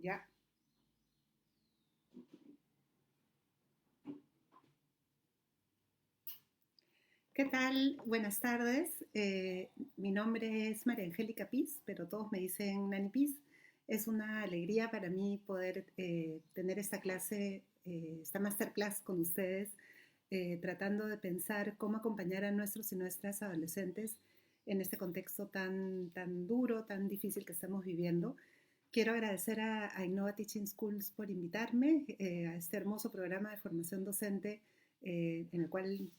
Ya. ¿Qué tal? Buenas tardes. Mi nombre es María Angélica Piz, pero todos me dicen Nani Piz. Es una alegría para mí poder tener esta clase, esta masterclass con ustedes, tratando de pensar cómo acompañar a nuestros y nuestras adolescentes en este contexto tan duro, tan difícil que estamos viviendo. Quiero agradecer a Innova Teaching Schools por invitarme a este hermoso programa de formación docente en el cual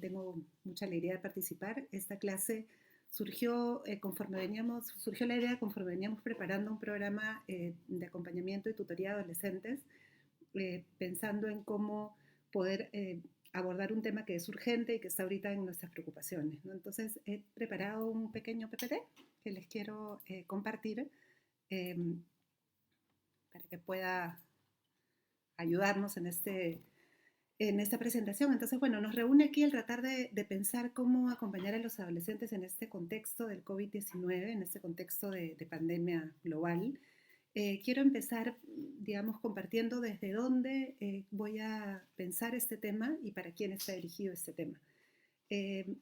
tengo mucha alegría de participar. Esta clase surgió la idea conforme veníamos preparando un programa de acompañamiento y tutoría de adolescentes, pensando en cómo poder abordar un tema que es urgente y que está ahorita en nuestras preocupaciones, ¿no? Entonces he preparado un pequeño PPT que les quiero compartir eh, para que pueda ayudarnos en esta presentación. Entonces, bueno, nos reúne aquí el tratar de pensar cómo acompañar a los adolescentes en este contexto del COVID-19, en este contexto de pandemia global. Quiero empezar, digamos, compartiendo desde dónde voy a pensar este tema y para quién está dirigido este tema.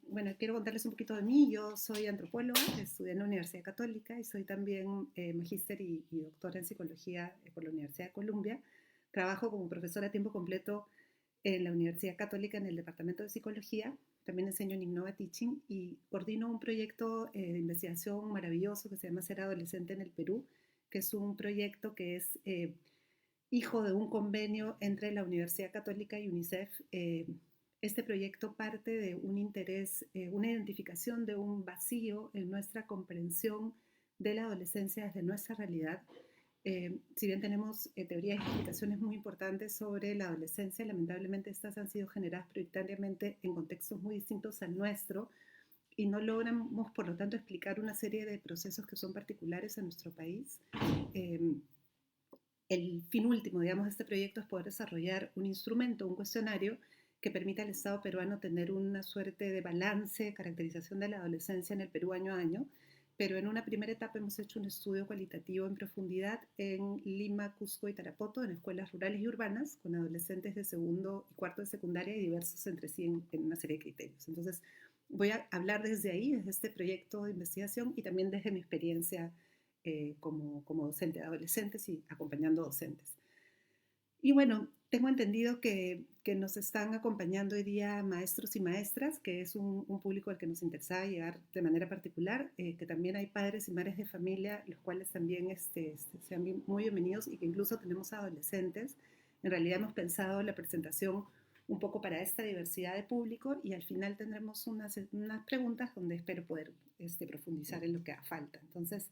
Bueno, quiero contarles un poquito de mí. Yo soy antropóloga, estudié en la Universidad Católica y soy también magíster y doctora en psicología por la Universidad de Columbia. Trabajo como profesora a tiempo completo en la Universidad Católica en el Departamento de Psicología. También enseño en Innova Teaching y coordino un proyecto de investigación maravilloso que se llama Ser Adolescente en el Perú, que es un proyecto que es hijo de un convenio entre la Universidad Católica y UNICEF. Este proyecto parte de un interés, una identificación de un vacío en nuestra comprensión de la adolescencia desde nuestra realidad. Si bien tenemos teorías y explicaciones muy importantes sobre la adolescencia, lamentablemente estas han sido generadas prioritariamente en contextos muy distintos al nuestro y no logramos, por lo tanto, explicar una serie de procesos que son particulares a nuestro país. Eh, el fin último, digamos, de este proyecto es poder desarrollar un instrumento, un cuestionario que permita al Estado peruano tener una suerte de balance, caracterización de la adolescencia en el Perú año a año, pero en una primera etapa hemos hecho un estudio cualitativo en profundidad en Lima, Cusco y Tarapoto, en escuelas rurales y urbanas, con adolescentes de segundo y cuarto de secundaria y diversos entre sí en una serie de criterios. Entonces, voy a hablar desde ahí, desde este proyecto de investigación y también desde mi experiencia como docente de adolescentes y acompañando docentes. Y bueno, tengo entendido que nos están acompañando hoy día maestros y maestras, que es un público al que nos interesaba llegar de manera particular, que también hay padres y madres de familia, los cuales también sean muy bienvenidos y que incluso tenemos adolescentes. En realidad hemos pensado la presentación un poco para esta diversidad de público y al final tendremos unas preguntas donde espero poder profundizar en lo que haga falta. Entonces,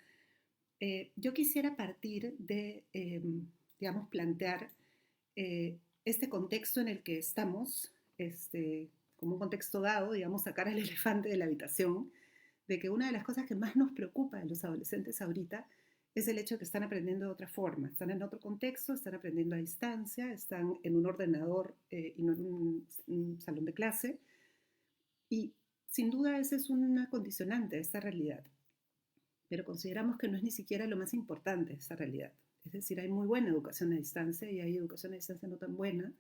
yo quisiera partir de, digamos, plantear este contexto en el que estamos, como un contexto dado, digamos, sacar al elefante de la habitación, de que una de las cosas que más nos preocupa a los adolescentes ahorita es el hecho de que están aprendiendo de otra forma, están en otro contexto, están aprendiendo a distancia, están en un ordenador y no en un salón de clase, y sin duda ese es una condicionante de esta realidad, pero consideramos que no es ni siquiera lo más importante de esta realidad. Es decir, hay muy buena educación a distancia y hay educación a distancia no tan buena.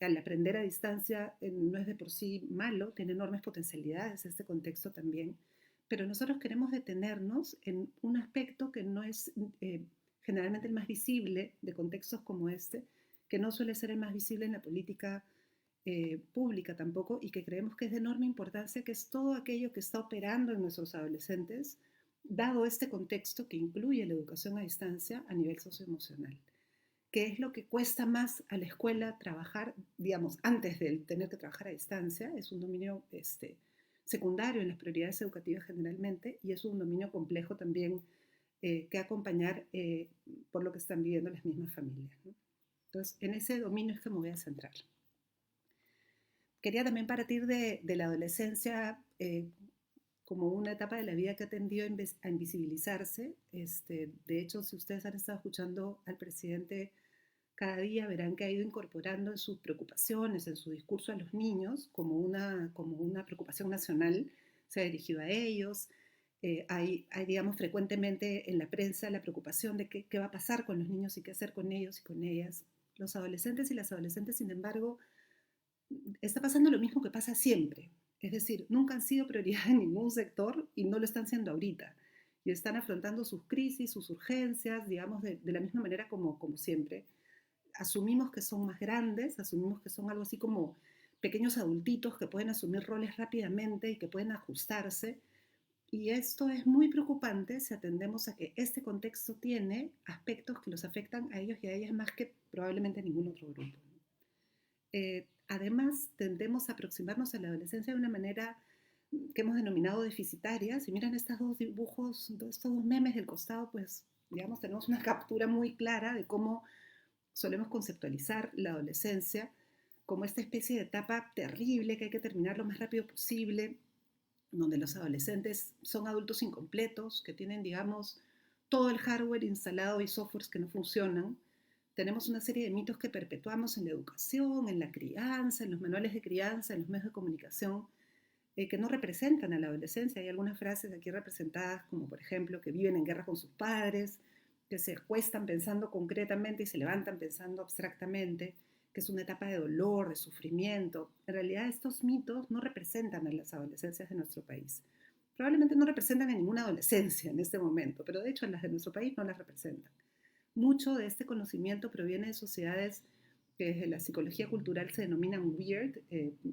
Al aprender a distancia no es de por sí malo, tiene enormes potencialidades este contexto también, pero nosotros queremos detenernos en un aspecto que no es generalmente el más visible de contextos como este, que no suele ser el más visible en la política pública tampoco, y que creemos que es de enorme importancia, que es todo aquello que está operando en nuestros adolescentes, dado este contexto que incluye la educación a distancia a nivel socioemocional. ¿Qué es lo que cuesta más a la escuela trabajar, digamos, antes de tener que trabajar a distancia? Es un dominio secundario en las prioridades educativas generalmente y es un dominio complejo también que acompañar por lo que están viviendo las mismas familias, ¿no? Entonces, en ese dominio es que me voy a centrar. Quería también partir de la adolescencia como una etapa de la vida que ha tendido a invisibilizarse. De hecho, si ustedes han estado escuchando al presidente cada día, verán que ha ido incorporando en sus preocupaciones, en su discurso a los niños, como una preocupación nacional, se ha dirigido a ellos. Digamos, frecuentemente en la prensa la preocupación de qué va a pasar con los niños y qué hacer con ellos y con ellas. Los adolescentes y las adolescentes, sin embargo, está pasando lo mismo que pasa siempre. Es decir, nunca han sido prioridad en ningún sector y no lo están siendo ahorita. Y están afrontando sus crisis, sus urgencias, digamos, de la misma manera como siempre. Asumimos que son más grandes, asumimos que son algo así como pequeños adultitos que pueden asumir roles rápidamente y que pueden ajustarse. Y esto es muy preocupante si atendemos a que este contexto tiene aspectos que los afectan a ellos y a ellas más que probablemente a ningún otro grupo. Además, tendemos a aproximarnos a la adolescencia de una manera que hemos denominado deficitaria. Si miran estos dos dibujos, estos dos memes del costado, pues digamos tenemos una captura muy clara de cómo solemos conceptualizar la adolescencia como esta especie de etapa terrible que hay que terminar lo más rápido posible, donde los adolescentes son adultos incompletos, que tienen, digamos, todo el hardware instalado y softwares que no funcionan. Tenemos una serie de mitos que perpetuamos en la educación, en la crianza, en los manuales de crianza, en los medios de comunicación, que no representan a la adolescencia. Hay algunas frases aquí representadas, como por ejemplo, que viven en guerra con sus padres, que se acuestan pensando concretamente y se levantan pensando abstractamente, que es una etapa de dolor, de sufrimiento. En realidad estos mitos no representan a las adolescencias de nuestro país. Probablemente no representan a ninguna adolescencia en este momento, pero de hecho las de nuestro país no las representan. Mucho de este conocimiento proviene de sociedades que desde la psicología cultural se denominan weird.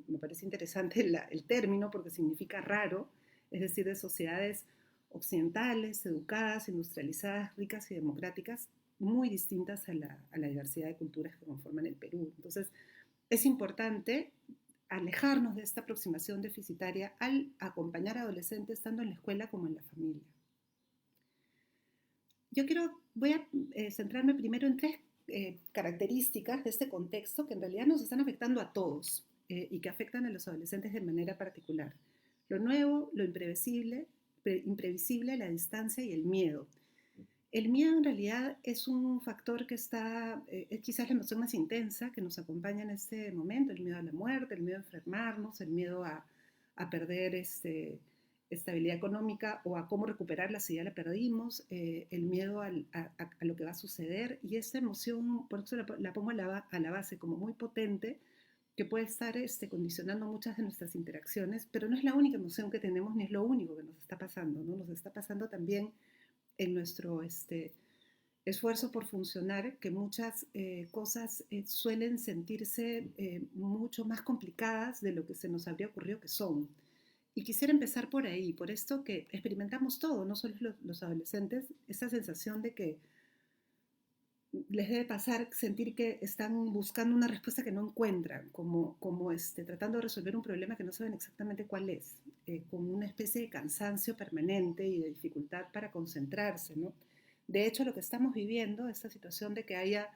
Me parece interesante el término porque significa raro, es decir, de sociedades occidentales, educadas, industrializadas, ricas y democráticas, muy distintas a la diversidad de culturas que conforman el Perú. Entonces, es importante alejarnos de esta aproximación deficitaria al acompañar a adolescentes tanto en la escuela como en la familia. Voy a centrarme primero en tres características de este contexto que en realidad nos están afectando a todos y que afectan a los adolescentes de manera particular. Lo nuevo, lo imprevisible, la distancia y el miedo. El miedo en realidad es un factor que es quizás la emoción más intensa que nos acompaña en este momento, el miedo a la muerte, el miedo a enfermarnos, el miedo a perder estabilidad económica o a cómo recuperarla si ya la perdimos, el miedo a lo que va a suceder, y esa emoción, por eso la pongo a la base como muy potente, que puede estar condicionando muchas de nuestras interacciones, pero no es la única emoción que tenemos ni es lo único que nos está pasando, ¿no? Nos está pasando también en nuestro esfuerzo por funcionar, que muchas cosas suelen sentirse mucho más complicadas de lo que se nos habría ocurrido que son. Y quisiera empezar por ahí, por esto que experimentamos todo, no solo los adolescentes, esa sensación de que les debe pasar sentir que están buscando una respuesta que no encuentran, como tratando de resolver un problema que no saben exactamente cuál es, con una especie de cansancio permanente y de dificultad para concentrarse, ¿no? De hecho, lo que estamos viviendo, esta situación de que haya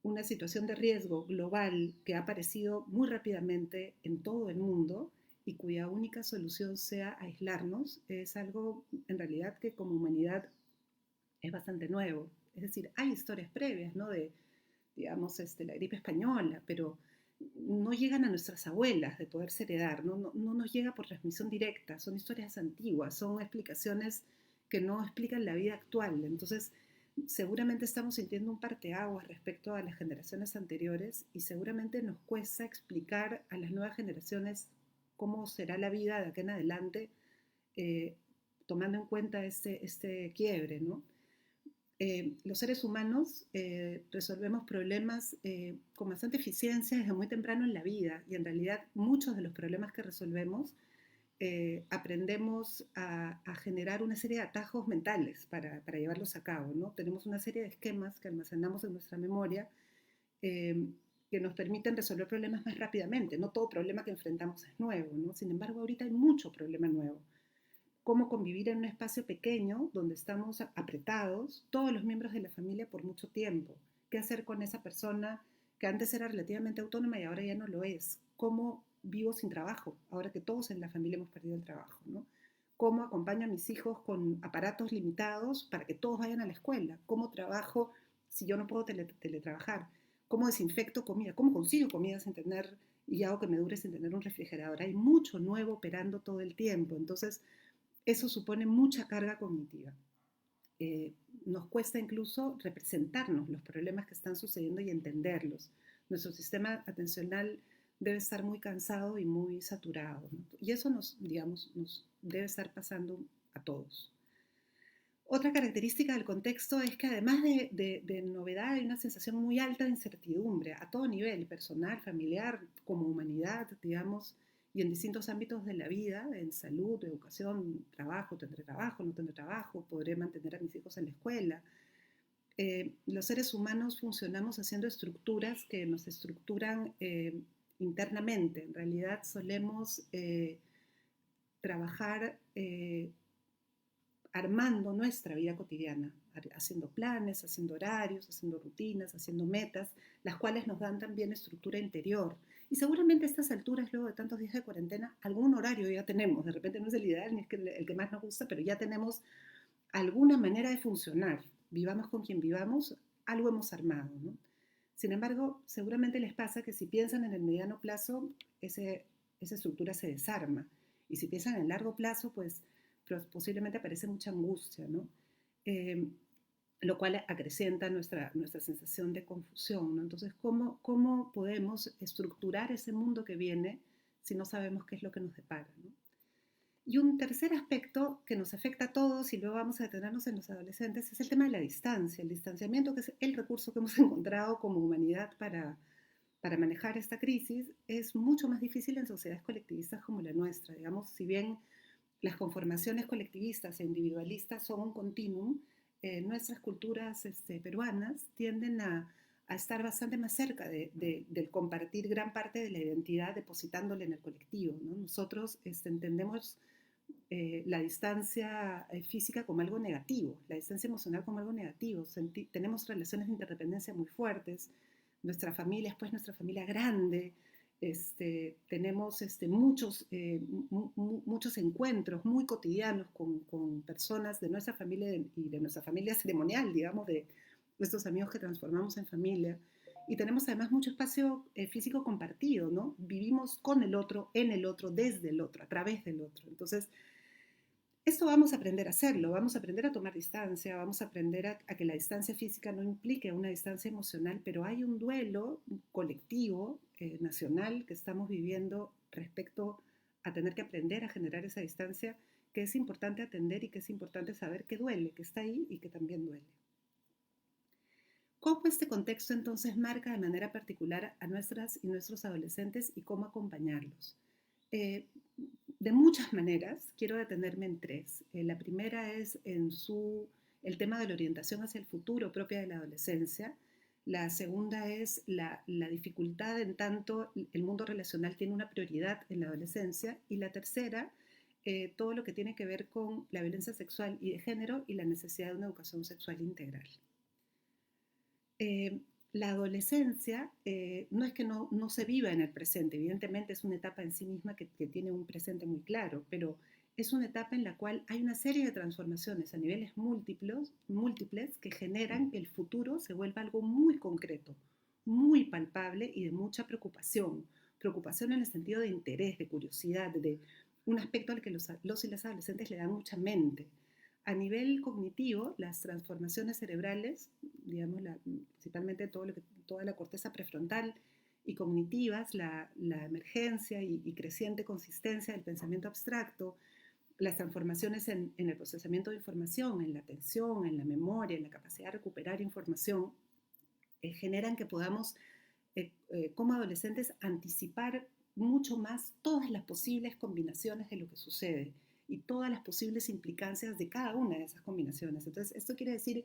una situación de riesgo global que ha aparecido muy rápidamente en todo el mundo y cuya única solución sea aislarnos, es algo en realidad que como humanidad es bastante nuevo. Es decir, hay historias previas, ¿no? De, digamos, la gripe española, pero no llegan a nuestras abuelas de poderse heredar, no nos llega por transmisión directa, son historias antiguas, son explicaciones que no explican la vida actual. Entonces, seguramente estamos sintiendo un parteaguas respecto a las generaciones anteriores y seguramente nos cuesta explicar a las nuevas generaciones cómo será la vida de aquí en adelante, tomando en cuenta este quiebre, ¿no? Los seres humanos resolvemos problemas con bastante eficiencia desde muy temprano en la vida, y en realidad muchos de los problemas que resolvemos aprendemos a generar una serie de atajos mentales para llevarlos a cabo, ¿no? Tenemos una serie de esquemas que almacenamos en nuestra memoria eh, que nos permiten resolver problemas más rápidamente. No todo problema que enfrentamos es nuevo, ¿no? Sin embargo, ahorita hay mucho problema nuevo. Cómo convivir en un espacio pequeño donde estamos apretados, todos los miembros de la familia por mucho tiempo. ¿Qué hacer con esa persona que antes era relativamente autónoma y ahora ya no lo es? ¿Cómo vivo sin trabajo ahora que todos en la familia hemos perdido el trabajo, ¿no? ¿Cómo acompaño a mis hijos con aparatos limitados para que todos vayan a la escuela? ¿Cómo trabajo si yo no puedo teletrabajar? ¿Cómo desinfecto comida? ¿Cómo consigo comida sin tener y hago que me dure sin tener un refrigerador? Hay mucho nuevo operando todo el tiempo. Entonces, eso supone mucha carga cognitiva. Nos cuesta incluso representarnos los problemas que están sucediendo y entenderlos. Nuestro sistema atencional debe estar muy cansado y muy saturado, ¿no? Y eso nos debe estar pasando a todos. Otra característica del contexto es que además de novedad hay una sensación muy alta de incertidumbre a todo nivel, personal, familiar, como humanidad, digamos, y en distintos ámbitos de la vida, en salud, educación, trabajo, tendré trabajo, no tendré trabajo, podré mantener a mis hijos en la escuela. Los seres humanos funcionamos haciendo estructuras que nos estructuran internamente. En realidad solemos trabajar armando nuestra vida cotidiana, haciendo planes, haciendo horarios, haciendo rutinas, haciendo metas, las cuales nos dan también estructura interior. Y seguramente a estas alturas, luego de tantos días de cuarentena, algún horario ya tenemos. De repente no es el ideal ni es el que más nos gusta, pero ya tenemos alguna manera de funcionar. Vivamos con quien vivamos, algo hemos armado, ¿no? Sin embargo, seguramente les pasa que si piensan en el mediano plazo, esa estructura se desarma. Y si piensan en el largo plazo, pues posiblemente aparece mucha angustia, ¿no? Lo cual acrecienta nuestra sensación de confusión, ¿no? Entonces, ¿cómo podemos estructurar ese mundo que viene si no sabemos qué es lo que nos depara, ¿no? Y un tercer aspecto que nos afecta a todos, y luego vamos a detenernos en los adolescentes, es el tema de la distancia, el distanciamiento, que es el recurso que hemos encontrado como humanidad para manejar esta crisis. Es mucho más difícil en sociedades colectivistas como la nuestra. Digamos, si bien las conformaciones colectivistas e individualistas son un continuum, nuestras culturas peruanas tienden a estar bastante más cerca del compartir gran parte de la identidad depositándole en el colectivo, ¿no? Nosotros entendemos la distancia física como algo negativo, la distancia emocional como algo negativo. Tenemos relaciones de interdependencia muy fuertes, nuestra familia es pues nuestra familia grande, tenemos muchos encuentros muy cotidianos con personas de nuestra familia y de nuestra familia ceremonial, digamos, de nuestros amigos que transformamos en familia. Y tenemos además mucho espacio físico compartido, ¿no? Vivimos con el otro, en el otro, desde el otro, a través del otro. Entonces, esto vamos a aprender a hacerlo, vamos a aprender a tomar distancia, vamos a aprender a que la distancia física no implique una distancia emocional, pero hay un duelo colectivo, nacional, que estamos viviendo respecto a tener que aprender a generar esa distancia, que es importante atender y que es importante saber que duele, que está ahí y que también duele. ¿Cómo este contexto entonces marca de manera particular a nuestras y nuestros adolescentes y cómo acompañarlos? De muchas maneras, quiero detenerme en tres. La primera es el tema de la orientación hacia el futuro propia de la adolescencia. La segunda es la dificultad en tanto el mundo relacional tiene una prioridad en la adolescencia. Y la tercera, todo lo que tiene que ver con la violencia sexual y de género y la necesidad de una educación sexual integral. La adolescencia no es que no se viva en el presente, evidentemente es una etapa en sí misma que tiene un presente muy claro, pero es una etapa en la cual hay una serie de transformaciones a niveles múltiples que generan que el futuro se vuelva algo muy concreto, muy palpable y de mucha preocupación. Preocupación en el sentido de interés, de curiosidad, de un aspecto al que los y las adolescentes le dan mucha mente. A nivel cognitivo, las transformaciones cerebrales, digamos, principalmente toda la corteza prefrontal y cognitivas, la emergencia y creciente consistencia del pensamiento abstracto, las transformaciones en el procesamiento de información, en la atención, en la memoria, en la capacidad de recuperar información, generan que podamos, como adolescentes, anticipar mucho más todas las posibles combinaciones de lo que sucede y todas las posibles implicancias de cada una de esas combinaciones. Entonces, esto quiere decir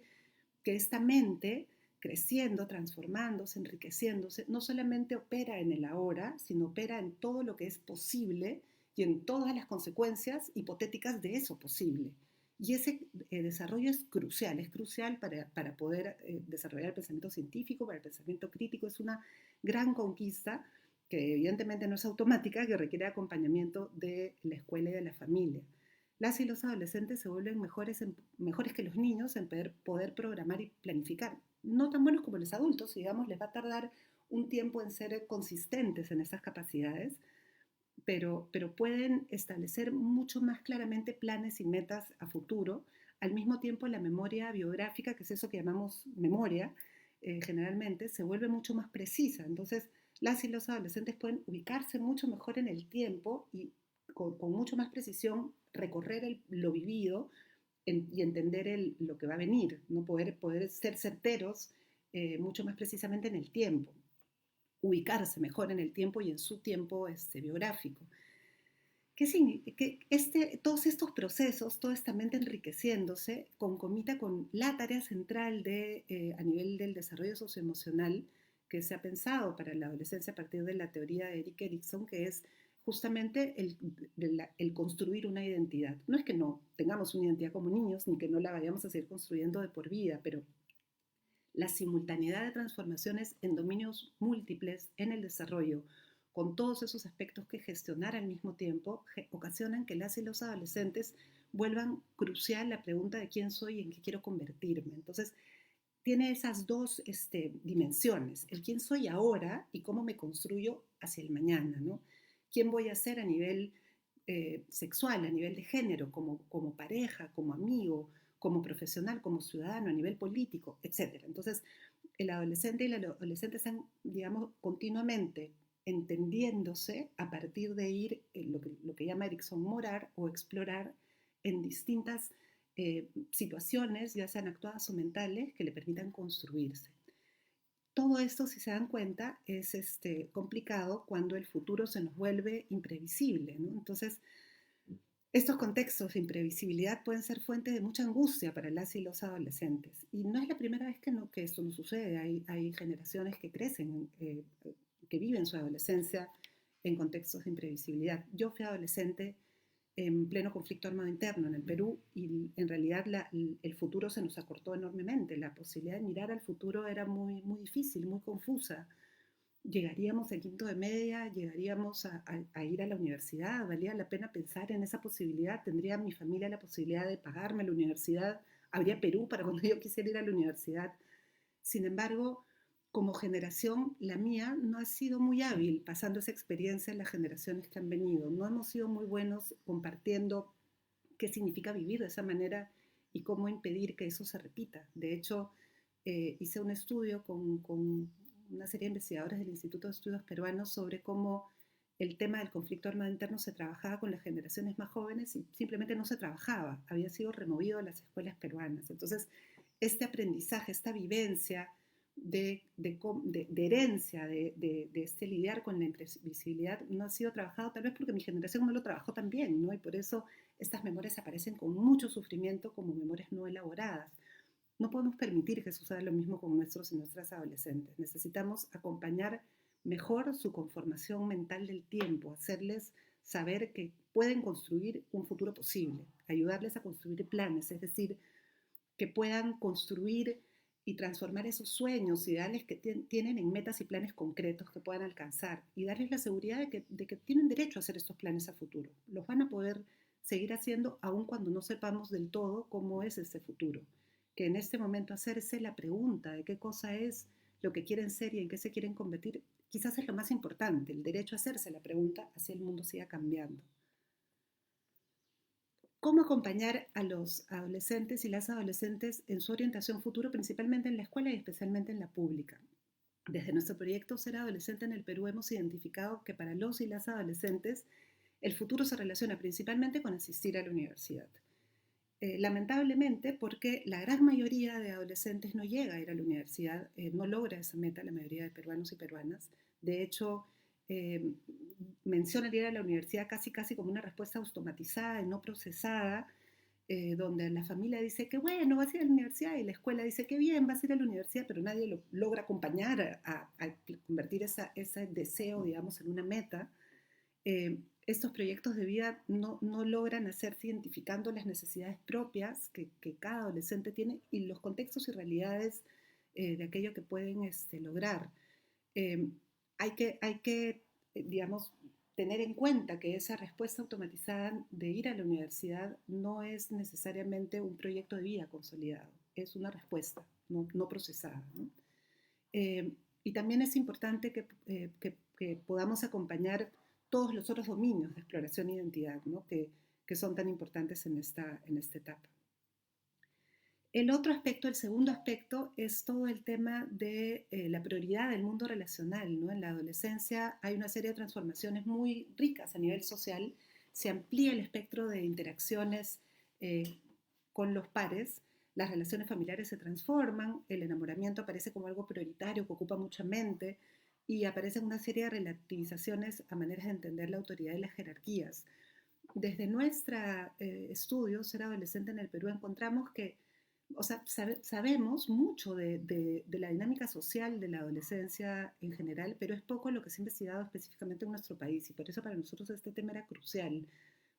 que esta mente, creciendo, transformándose, enriqueciéndose, no solamente opera en el ahora, sino opera en todo lo que es posible y en todas las consecuencias hipotéticas de eso posible. Y ese desarrollo es crucial para poder desarrollar el pensamiento científico, para el pensamiento crítico. Es una gran conquista que evidentemente no es automática, que requiere acompañamiento de la escuela y de la familia. Las y los adolescentes se vuelven mejores que los niños en poder programar y planificar. No tan buenos como los adultos, digamos, les va a tardar un tiempo en ser consistentes en esas capacidades, pero pueden establecer mucho más claramente planes y metas a futuro. Al mismo tiempo, la memoria biográfica, que es eso que llamamos memoria, generalmente se vuelve mucho más precisa. Entonces, las y los adolescentes pueden ubicarse mucho mejor en el tiempo y con mucho más precisión recorrer lo vivido y entender lo que va a venir, ¿no? Poder ser certeros mucho más precisamente en el tiempo, ubicarse mejor en el tiempo y en su tiempo biográfico. Todos estos procesos, toda esta mente enriqueciéndose, concomita con la tarea central a nivel del desarrollo socioemocional que se ha pensado para la adolescencia a partir de la teoría de Erik Erikson, que es justamente el construir una identidad. No es que no tengamos una identidad como niños, ni que no la vayamos a seguir construyendo de por vida, pero la simultaneidad de transformaciones en dominios múltiples en el desarrollo, con todos esos aspectos que gestionar al mismo tiempo, ocasionan que las y los adolescentes vuelvan crucial la pregunta de quién soy y en qué quiero convertirme. Entonces, tiene esas dos dimensiones, el quién soy ahora y cómo me construyo hacia el mañana, ¿no? ¿Quién voy a ser a nivel sexual, a nivel de género, como pareja, como amigo, como profesional, como ciudadano, a nivel político, etcétera? Entonces, el adolescente y la adolescente están, digamos, continuamente entendiéndose a partir de ir, lo que llama Erikson, morar o explorar en distintas situaciones, ya sean actuadas o mentales, que le permitan construirse. Todo esto, si se dan cuenta, es complicado cuando el futuro se nos vuelve imprevisible, ¿no? Entonces, estos contextos de imprevisibilidad pueden ser fuente de mucha angustia para las y los adolescentes. Y no es la primera vez que esto nos sucede. Hay generaciones que crecen, que viven su adolescencia en contextos de imprevisibilidad. Yo fui adolescente en pleno conflicto armado interno en el Perú y en realidad el futuro se nos acortó enormemente. La posibilidad de mirar al futuro era muy, muy difícil, muy confusa. Llegaríamos al quinto de media, llegaríamos a ir a la universidad, valía la pena pensar en esa posibilidad, tendría mi familia la posibilidad de pagarme la universidad, habría Perú para cuando yo quisiera ir a la universidad. Sin embargo, como generación, la mía no ha sido muy hábil pasando esa experiencia en las generaciones que han venido. No hemos sido muy buenos compartiendo qué significa vivir de esa manera y cómo impedir que eso se repita. De hecho, hice un estudio con una serie de investigadores del Instituto de Estudios Peruanos sobre cómo el tema del conflicto armado interno se trabajaba con las generaciones más jóvenes y simplemente no se trabajaba, había sido removido de las escuelas peruanas. Entonces, este aprendizaje, esta vivencia de herencia, de lidiar con la imprevisibilidad, no ha sido trabajado tal vez porque mi generación no lo trabajó tan bien, ¿no? Y por eso estas memorias aparecen con mucho sufrimiento como memorias no elaboradas. No podemos permitir que suceda lo mismo con nuestros y nuestras adolescentes. Necesitamos acompañar mejor su conformación mental del tiempo, hacerles saber que pueden construir un futuro posible, ayudarles a construir planes, es decir, que puedan construir y transformar esos sueños, ideales que tienen en metas y planes concretos que puedan alcanzar y darles la seguridad de que tienen derecho a hacer estos planes a futuro. Los van a poder seguir haciendo aun cuando no sepamos del todo cómo es ese futuro. Que en este momento hacerse la pregunta de qué cosa es lo que quieren ser y en qué se quieren convertir, quizás es lo más importante, el derecho a hacerse la pregunta, así el mundo siga cambiando. ¿Cómo acompañar a los adolescentes y las adolescentes en su orientación futuro, principalmente en la escuela y especialmente en la pública? Desde nuestro proyecto Ser Adolescente en el Perú hemos identificado que para los y las adolescentes el futuro se relaciona principalmente con asistir a la universidad. Lamentablemente, porque la gran mayoría de adolescentes no llega a ir a la universidad, no logra esa meta la mayoría de peruanos y peruanas. De hecho, eh, mencionan ir a la universidad casi como una respuesta automatizada y no procesada, donde la familia dice que bueno, vas a ir a la universidad y la escuela dice que bien, vas a ir a la universidad, pero nadie lo logra acompañar a convertir ese deseo, digamos, en una meta. Estos proyectos de vida no logran hacerse identificando las necesidades propias que cada adolescente tiene y los contextos y realidades de aquello que pueden lograr. Eh, hay que, digamos, tener en cuenta que esa respuesta automatizada de ir a la universidad no es necesariamente un proyecto de vida consolidado, es una respuesta no procesada, ¿no? Y también es importante que podamos acompañar todos los otros dominios de exploración e identidad, ¿no? que son tan importantes en esta etapa. El otro aspecto, el segundo aspecto, es todo el tema de la prioridad del mundo relacional, ¿no? En la adolescencia hay una serie de transformaciones muy ricas a nivel social, se amplía el espectro de interacciones eh, con los pares, las relaciones familiares se transforman, el enamoramiento aparece como algo prioritario que ocupa mucha mente y aparecen una serie de relativizaciones a maneras de entender la autoridad y las jerarquías. Desde nuestro estudio, Ser adolescente en el Perú, encontramos que o sea, sabemos mucho de la dinámica social de la adolescencia en general, pero es poco lo que se ha investigado específicamente en nuestro país y por eso para nosotros este tema era crucial,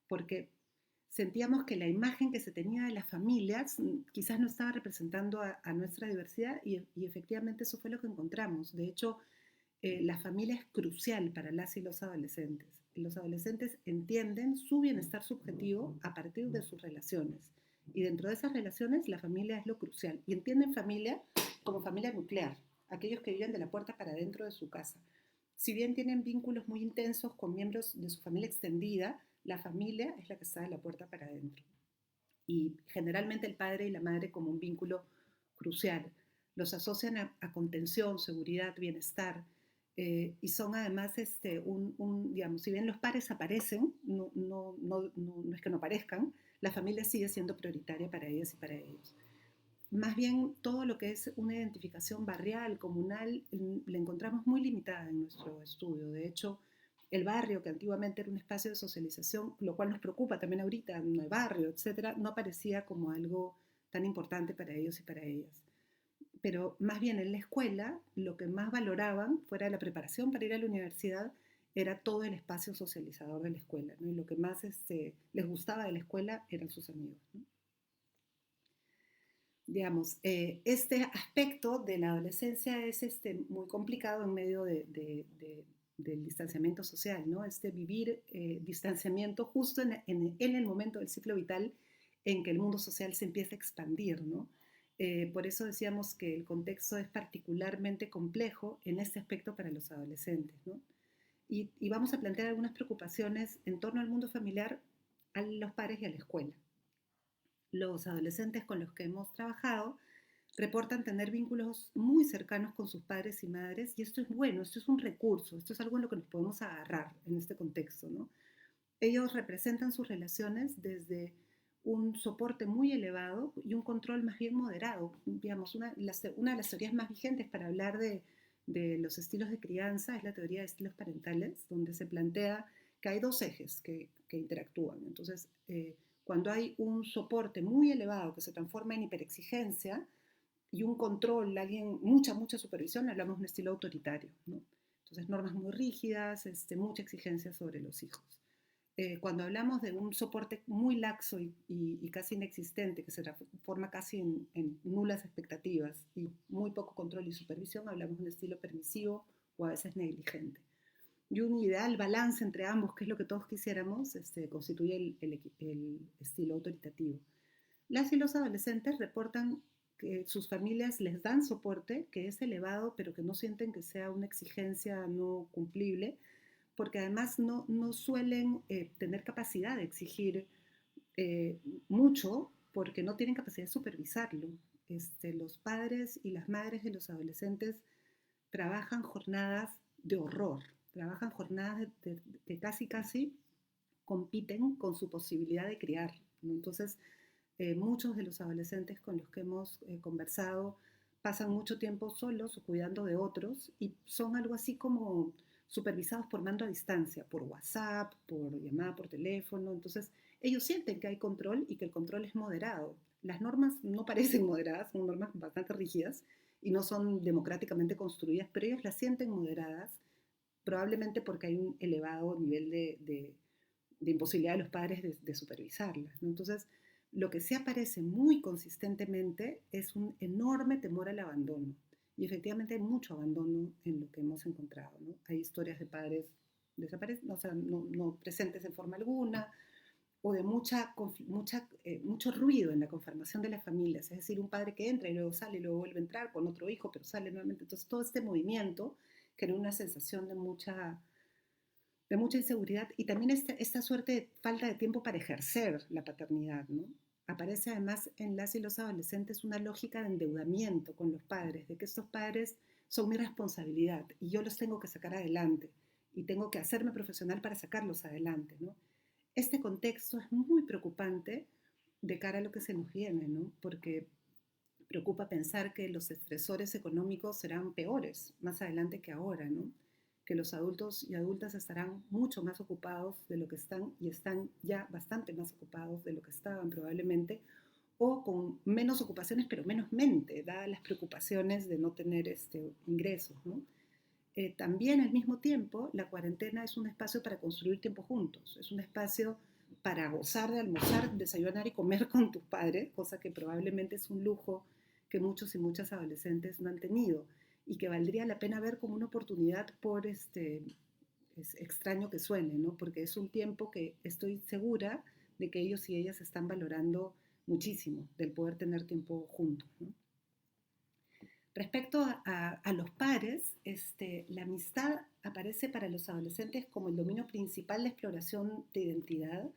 porque sentíamos que la imagen que se tenía de las familias quizás no estaba representando a nuestra diversidad y efectivamente eso fue lo que encontramos. De hecho, la familia es crucial para las y los adolescentes. Los adolescentes entienden su bienestar subjetivo a partir de sus relaciones. Y dentro de esas relaciones, la familia es lo crucial. Y entienden familia como familia nuclear, aquellos que viven de la puerta para dentro de su casa. Si bien tienen vínculos muy intensos con miembros de su familia extendida, la familia es la que está de la puerta para adentro. Y generalmente el padre y la madre como un vínculo crucial. Los asocian a contención, seguridad, bienestar, y son además, digamos, si bien los pares aparecen, no es que no aparezcan, la familia sigue siendo prioritaria para ellas y para ellos. Más bien todo lo que es una identificación barrial, comunal, la encontramos muy limitada en nuestro estudio. De hecho, el barrio, que antiguamente era un espacio de socialización, lo cual nos preocupa también ahorita, no hay barrio, etcétera, no aparecía como algo tan importante para ellos y para ellas. Pero más bien en la escuela, lo que más valoraban, fuera de la preparación para ir a la universidad, era todo el espacio socializador de la escuela, ¿no? Y lo que más les gustaba de la escuela eran sus amigos, ¿no? Digamos, este aspecto de la adolescencia es muy complicado en medio del distanciamiento social, ¿no? Vivir distanciamiento justo en el momento del ciclo vital en que el mundo social se empieza a expandir, ¿no? Por eso decíamos que el contexto es particularmente complejo en este aspecto para los adolescentes, ¿no? Y vamos a plantear algunas preocupaciones en torno al mundo familiar, a los pares y a la escuela. Los adolescentes con los que hemos trabajado reportan tener vínculos muy cercanos con sus padres y madres, y esto es bueno, esto es un recurso, esto es algo en lo que nos podemos agarrar en este contexto, ¿no? Ellos representan sus relaciones desde un soporte muy elevado y un control más bien moderado. Digamos, una de las teorías más vigentes para hablar de los estilos de crianza es la teoría de estilos parentales, donde se plantea que hay dos ejes que interactúan. Entonces, cuando hay un soporte muy elevado que se transforma en hiperexigencia y un control, mucha supervisión, hablamos de un estilo autoritario, ¿no? Entonces, normas muy rígidas, mucha exigencia sobre los hijos. Cuando hablamos de un soporte muy laxo y casi inexistente, que se transforma casi en nulas expectativas y muy poco control y supervisión, hablamos de un estilo permisivo o a veces negligente. Y un ideal balance entre ambos, que es lo que todos quisiéramos, constituye el estilo autoritativo. Las y los adolescentes reportan que sus familias les dan soporte, que es elevado, pero que no sienten que sea una exigencia no cumplible, porque además no suelen tener capacidad de exigir mucho, porque no tienen capacidad de supervisarlo. Los padres y las madres de los adolescentes trabajan jornadas de horror, trabajan jornadas que casi compiten con su posibilidad de criar, ¿no? Entonces, muchos de los adolescentes con los que hemos conversado pasan mucho tiempo solos o cuidando de otros y son algo así como supervisados por mando a distancia, por WhatsApp, por llamada por teléfono. Entonces, ellos sienten que hay control y que el control es moderado. Las normas no parecen moderadas, son normas bastante rígidas y no son democráticamente construidas, pero ellos las sienten moderadas, probablemente porque hay un elevado nivel de imposibilidad de los padres de supervisarlas, ¿no? Entonces, lo que sí aparece muy consistentemente es un enorme temor al abandono. Y efectivamente hay mucho abandono en lo que hemos encontrado, ¿no? Hay historias de padres o sea, no presentes en forma alguna, o de mucho ruido en la conformación de las familias. Es decir, un padre que entra y luego sale y luego vuelve a entrar con otro hijo, pero sale nuevamente. Entonces, todo este movimiento crea una sensación de mucha de mucha inseguridad y también esta suerte de falta de tiempo para ejercer la paternidad, ¿no? Aparece además en las y los adolescentes una lógica de endeudamiento con los padres, de que estos padres son mi responsabilidad y yo los tengo que sacar adelante y tengo que hacerme profesional para sacarlos adelante, ¿no? Este contexto es muy preocupante de cara a lo que se nos viene, ¿no? Porque preocupa pensar que los estresores económicos serán peores más adelante que ahora, ¿no? Que los adultos y adultas estarán mucho más ocupados de lo que están y están ya bastante más ocupados de lo que estaban probablemente, o con menos ocupaciones pero menos mente, dadas las preocupaciones de no tener ingresos, ¿no? También al mismo tiempo, la cuarentena es un espacio para construir tiempo juntos, es un espacio para gozar de almorzar, desayunar y comer con tus padres, cosa que probablemente es un lujo que muchos y muchas adolescentes no han tenido y que valdría la pena ver como una oportunidad por es extraño que suene, ¿no? Porque es un tiempo que estoy segura de que ellos y ellas están valorando muchísimo del poder tener tiempo juntos, ¿no? Respecto a los pares, la amistad aparece para los adolescentes como el dominio principal de exploración de identidad.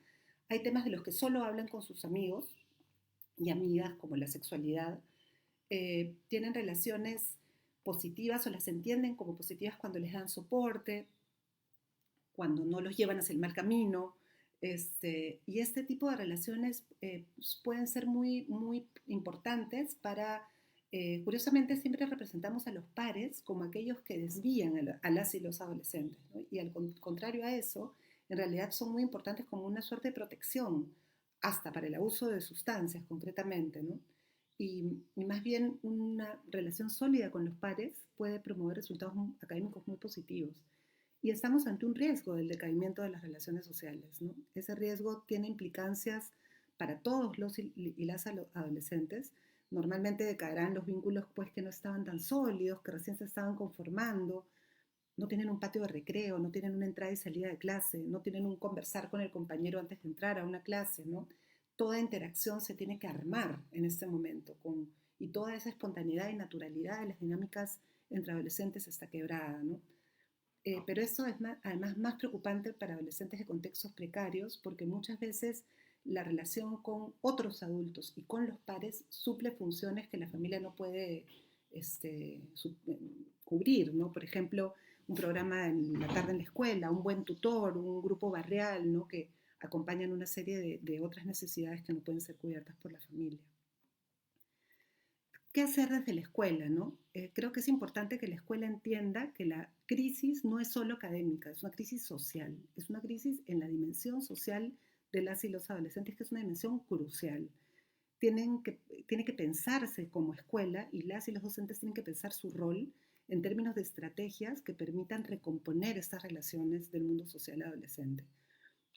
Hay temas de los que solo hablan con sus amigos y amigas, como la sexualidad. Tienen relaciones positivas o las entienden como positivas cuando les dan soporte, cuando no los llevan hacia el mal camino. Y este tipo de relaciones pueden ser muy, muy importantes para, curiosamente siempre representamos a los pares como aquellos que desvían a las y los adolescentes, ¿no? Y al contrario a eso, en realidad son muy importantes como una suerte de protección, hasta para el abuso de sustancias concretamente, ¿no? Y más bien una relación sólida con los pares puede promover resultados académicos muy positivos. Y estamos ante un riesgo del decaimiento de las relaciones sociales, ¿no? Ese riesgo tiene implicancias para todos los y las adolescentes. Normalmente decaerán los vínculos pues, que no estaban tan sólidos, que recién se estaban conformando, no tienen un patio de recreo, no tienen una entrada y salida de clase, no tienen un conversar con el compañero antes de entrar a una clase, ¿no? Toda interacción se tiene que armar en este momento y toda esa espontaneidad y naturalidad de las dinámicas entre adolescentes está quebrada, ¿no? Pero eso es además más preocupante para adolescentes de contextos precarios porque muchas veces la relación con otros adultos y con los pares suple funciones que la familia no puede este, cubrir, ¿no? Por ejemplo, un programa en la tarde en la escuela, un buen tutor, un grupo barrial, ¿no? Que acompañan una serie de otras necesidades que no pueden ser cubiertas por la familia. ¿Qué hacer desde la escuela, no? Creo que es importante que la escuela entienda que la crisis no es solo académica, es una crisis social, es una crisis en la dimensión social de las y los adolescentes, que es una dimensión crucial. Tiene que pensarse como escuela y las y los docentes tienen que pensar su rol en términos de estrategias que permitan recomponer estas relaciones del mundo social adolescente.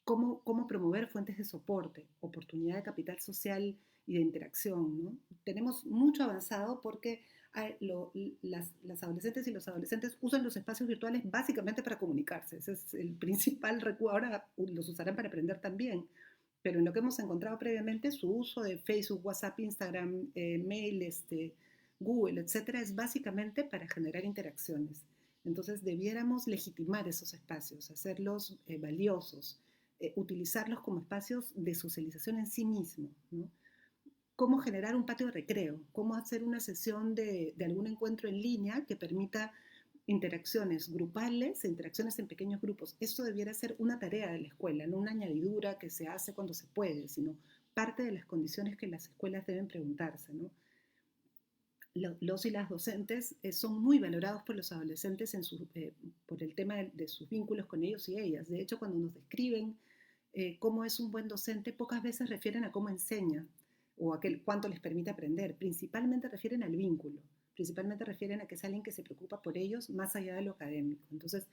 Cómo promover fuentes de soporte, oportunidad de capital social y de interacción, ¿no? Tenemos mucho avanzado porque las adolescentes y los adolescentes usan los espacios virtuales básicamente para comunicarse. Ese es el principal recurso. Ahora los usarán para aprender también. Pero en lo que hemos encontrado previamente, su uso de Facebook, WhatsApp, Instagram, mail, Google, etcétera, es básicamente para generar interacciones. Entonces debiéramos legitimar esos espacios, hacerlos valiosos, utilizarlos como espacios de socialización en sí mismos, ¿no? Cómo generar un patio de recreo, cómo hacer una sesión de algún encuentro en línea que permita interacciones grupales, interacciones en pequeños grupos. Esto debiera ser una tarea de la escuela, no una añadidura que se hace cuando se puede, sino parte de las condiciones que las escuelas deben preguntarse, ¿no? Los y las docentes son muy valorados por los adolescentes por el tema de sus vínculos con ellos y ellas. De hecho, cuando nos describen cómo es un buen docente, pocas veces refieren a cómo enseña o a cuánto les permite aprender. Principalmente refieren al vínculo, principalmente refieren a que es alguien que se preocupa por ellos más allá de lo académico. Entonces,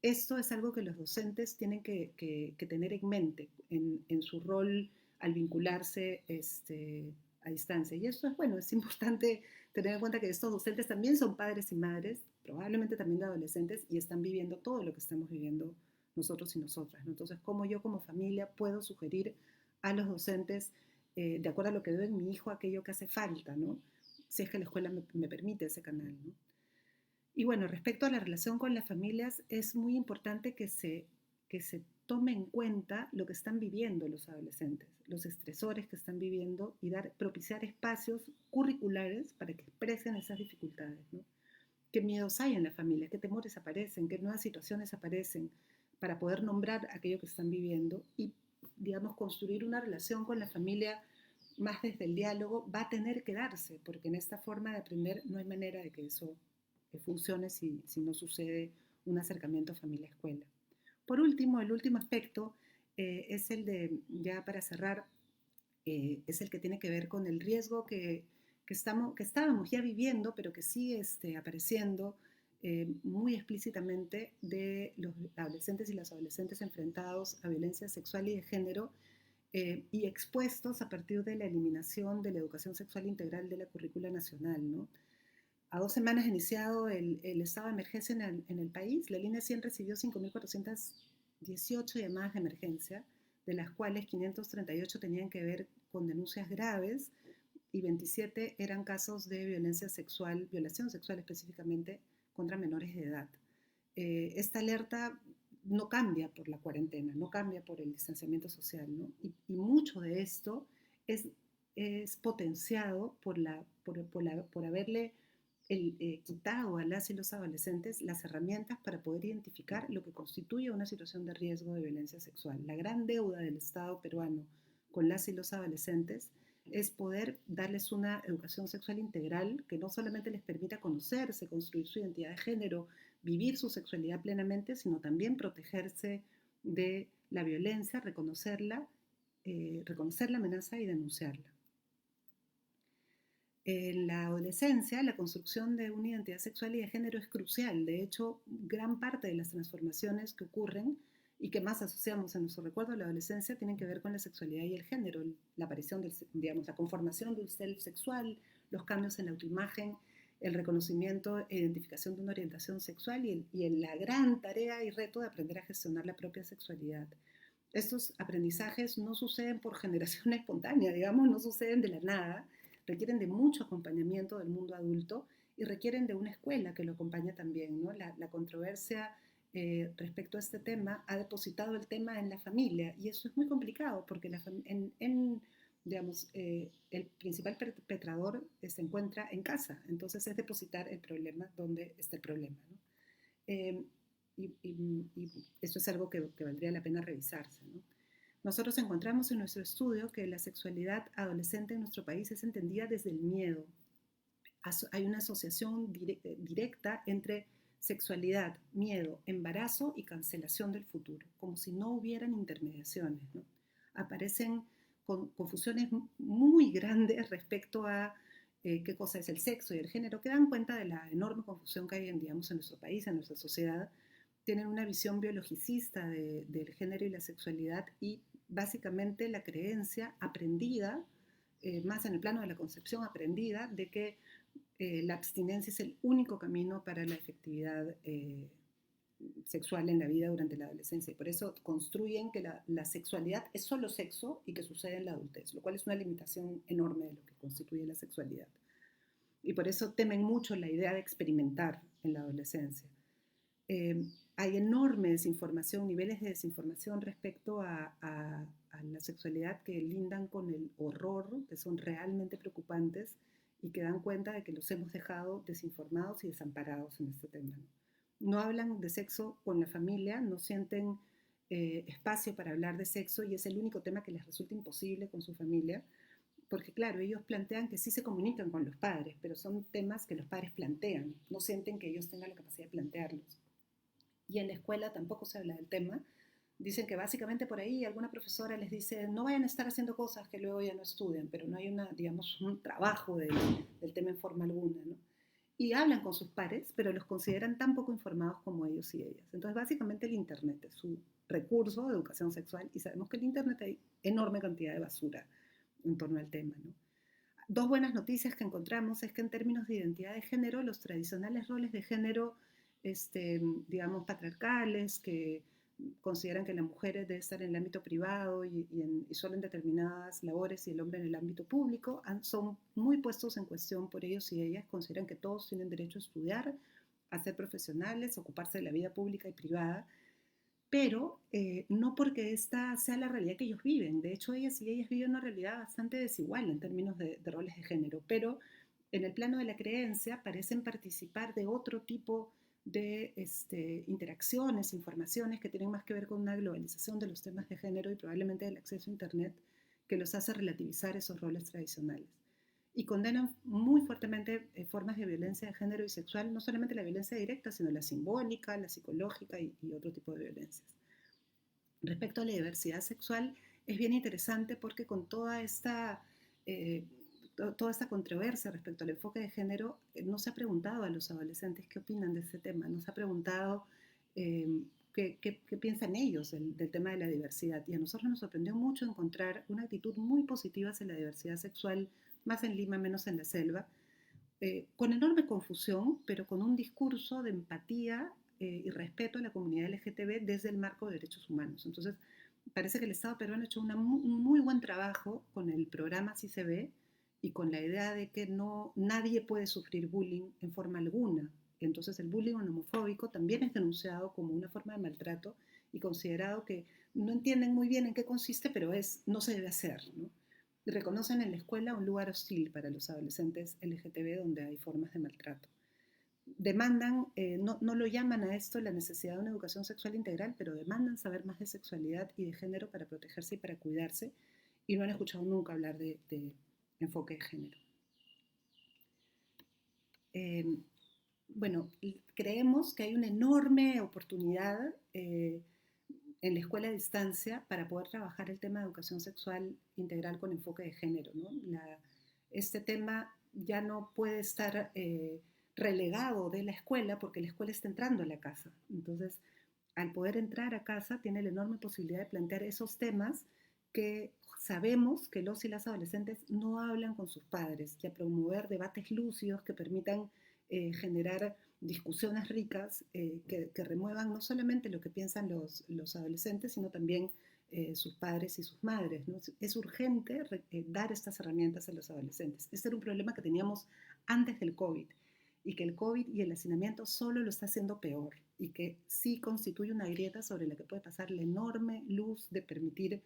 esto es algo que los docentes tienen que tener en mente en su rol al vincularse a distancia. Y esto es bueno, es importante tener en cuenta que estos docentes también son padres y madres, probablemente también de adolescentes, y están viviendo todo lo que estamos viviendo nosotros y nosotras, ¿no? Entonces, ¿cómo yo como familia puedo sugerir a los docentes, de acuerdo a lo que veo en mi hijo, aquello que hace falta, ¿no? Si es que la escuela me permite ese canal, ¿no? Y bueno, respecto a la relación con las familias, es muy importante que se que se tome en cuenta lo que están viviendo los adolescentes, los estresores que están viviendo y propiciar espacios curriculares para que expresen esas dificultades, ¿no? Qué miedos hay en la familia, qué temores aparecen, qué nuevas situaciones aparecen, para poder nombrar aquello que están viviendo y, digamos, construir una relación con la familia más desde el diálogo va a tener que darse, porque en esta forma de aprender no hay manera de que eso funcione si no sucede un acercamiento familia-escuela. Por último, el último aspecto es el de, ya para cerrar, es el que tiene que ver con el riesgo que estábamos ya viviendo, pero que sigue apareciendo muy explícitamente de los adolescentes y las adolescentes enfrentados a violencia sexual y de género y expuestos a partir de la eliminación de la educación sexual integral de la currícula nacional, ¿no? A 2 semanas iniciado el estado de emergencia en el país, la línea 100 recibió 5.418 llamadas de emergencia, de las cuales 538 tenían que ver con denuncias graves y 27 eran casos de violencia sexual, violación sexual específicamente, contra menores de edad. Esta alerta no cambia por la cuarentena, no cambia por el distanciamiento social, ¿no? Y mucho de esto es potenciado por haberle quitado a las y los adolescentes las herramientas para poder identificar lo que constituye una situación de riesgo de violencia sexual. La gran deuda del Estado peruano con las y los adolescentes es poder darles una educación sexual integral que no solamente les permita conocerse, construir su identidad de género, vivir su sexualidad plenamente, sino también protegerse de la violencia, reconocer la amenaza y denunciarla. En la adolescencia, la construcción de una identidad sexual y de género es crucial. De hecho, gran parte de las transformaciones que ocurren y que más asociamos en nuestro recuerdo de la adolescencia tienen que ver con la sexualidad y el género, la aparición la conformación del self sexual, los cambios en la autoimagen, el reconocimiento e identificación de una orientación sexual y la gran tarea y reto de aprender a gestionar la propia sexualidad. Estos aprendizajes no suceden por generación espontánea, digamos, no suceden de la nada, requieren de mucho acompañamiento del mundo adulto y requieren de una escuela que lo acompañe también, ¿no? La controversia respecto a este tema ha depositado el tema en la familia y eso es muy complicado porque digamos, el principal perpetrador se encuentra en casa, entonces es depositar el problema donde está el problema, ¿no? Eh, y esto es algo que valdría la pena revisarse, ¿no? Nosotros encontramos en nuestro estudio que la sexualidad adolescente en nuestro país es entendida desde el miedo. Hay una asociación directa entre sexualidad, miedo, embarazo y cancelación del futuro, como si no hubieran intermediaciones, ¿no? Aparecen confusiones muy grandes respecto a qué cosa es el sexo y el género, que dan cuenta de la enorme confusión que hay digamos, en nuestro país, en nuestra sociedad. Tienen una visión biologicista del género y la sexualidad y básicamente la creencia aprendida, más en el plano de la concepción aprendida, de que la abstinencia es el único camino para la efectividad sexual en la vida durante la adolescencia. Y por eso construyen que la sexualidad es solo sexo y que sucede en la adultez, lo cual es una limitación enorme de lo que constituye la sexualidad. Y por eso temen mucho la idea de experimentar en la adolescencia. Hay enorme desinformación, niveles de desinformación respecto a la sexualidad que lindan con el horror, que son realmente preocupantes y que dan cuenta de que los hemos dejado desinformados y desamparados en este tema. No hablan de sexo con la familia, no sienten espacio para hablar de sexo y es el único tema que les resulta imposible con su familia, porque claro, ellos plantean que sí se comunican con los padres, pero son temas que los padres plantean, no sienten que ellos tengan la capacidad de plantearlos. Y en la escuela tampoco se habla del tema. Dicen que básicamente por ahí alguna profesora les dice no vayan a estar haciendo cosas que luego ya no estudian, pero no hay digamos, un trabajo del tema en forma alguna, ¿no? Y hablan con sus pares, pero los consideran tan poco informados como ellos y ellas. Entonces, básicamente el Internet es su recurso de educación sexual y sabemos que en el Internet hay enorme cantidad de basura en torno al tema, ¿no? Dos buenas noticias que encontramos es que en términos de identidad de género, los tradicionales roles de género, digamos, patriarcales, que consideran que la mujer debe estar en el ámbito privado y solo en determinadas labores y el hombre en el ámbito público, son muy puestos en cuestión por ellos y ellas. Consideran que todos tienen derecho a estudiar, a ser profesionales, a ocuparse de la vida pública y privada. pero no porque esta sea la realidad que ellos viven. De hecho, ellas y ellas viven una realidad bastante desigual en términos de roles de género, pero en el plano de la creencia parecen participar de otro tipo de interacciones, informaciones que tienen más que ver con una globalización de los temas de género y probablemente del acceso a Internet que los hace relativizar esos roles tradicionales. Y condenan muy fuertemente formas de violencia de género y sexual, no solamente la violencia directa, sino la simbólica, la psicológica y otro tipo de violencias. Respecto a la diversidad sexual, es bien interesante porque con eh, toda esta controversia respecto al enfoque de género, no se ha preguntado a los adolescentes qué opinan de este tema, no se ha preguntado eh, qué piensan ellos del tema de la diversidad. Y a nosotros nos sorprendió mucho encontrar una actitud muy positiva hacia la diversidad sexual, más en Lima, menos en la selva, con enorme confusión, pero con un discurso de empatía y respeto a la comunidad LGTB desde el marco de derechos humanos. Entonces, parece que el Estado peruano ha hecho un muy buen trabajo con el programa Sí se ve y con la idea de que nadie puede sufrir bullying en forma alguna. Entonces, el bullying homofóbico también es denunciado como una forma de maltrato y considerado que no entienden muy bien en qué consiste, pero no se debe hacer, ¿no? Reconocen en la escuela un lugar hostil para los adolescentes LGTB donde hay formas de maltrato. Demandan, no lo llaman a esto la necesidad de una educación sexual integral, pero demandan saber más de sexualidad y de género para protegerse y para cuidarse, y no han escuchado nunca hablar de enfoque de género. Eh, bueno, creemos que hay una enorme oportunidad en la escuela a distancia para poder trabajar el tema de educación sexual integral con enfoque de género, ¿no? Este tema ya no puede estar relegado de la escuela porque la escuela está entrando a la casa. Entonces, al poder entrar a casa, tiene la enorme posibilidad de plantear esos temas que sabemos que los y las adolescentes no hablan con sus padres, y a promover debates lúcidos que permitan generar discusiones ricas que remuevan no solamente lo que piensan los adolescentes, sino también sus padres y sus madres, ¿no? Es urgente dar estas herramientas a los adolescentes. Este era un problema que teníamos antes del COVID y que el COVID y el hacinamiento solo lo está haciendo peor y que sí constituye una grieta sobre la que puede pasar la enorme luz de permitir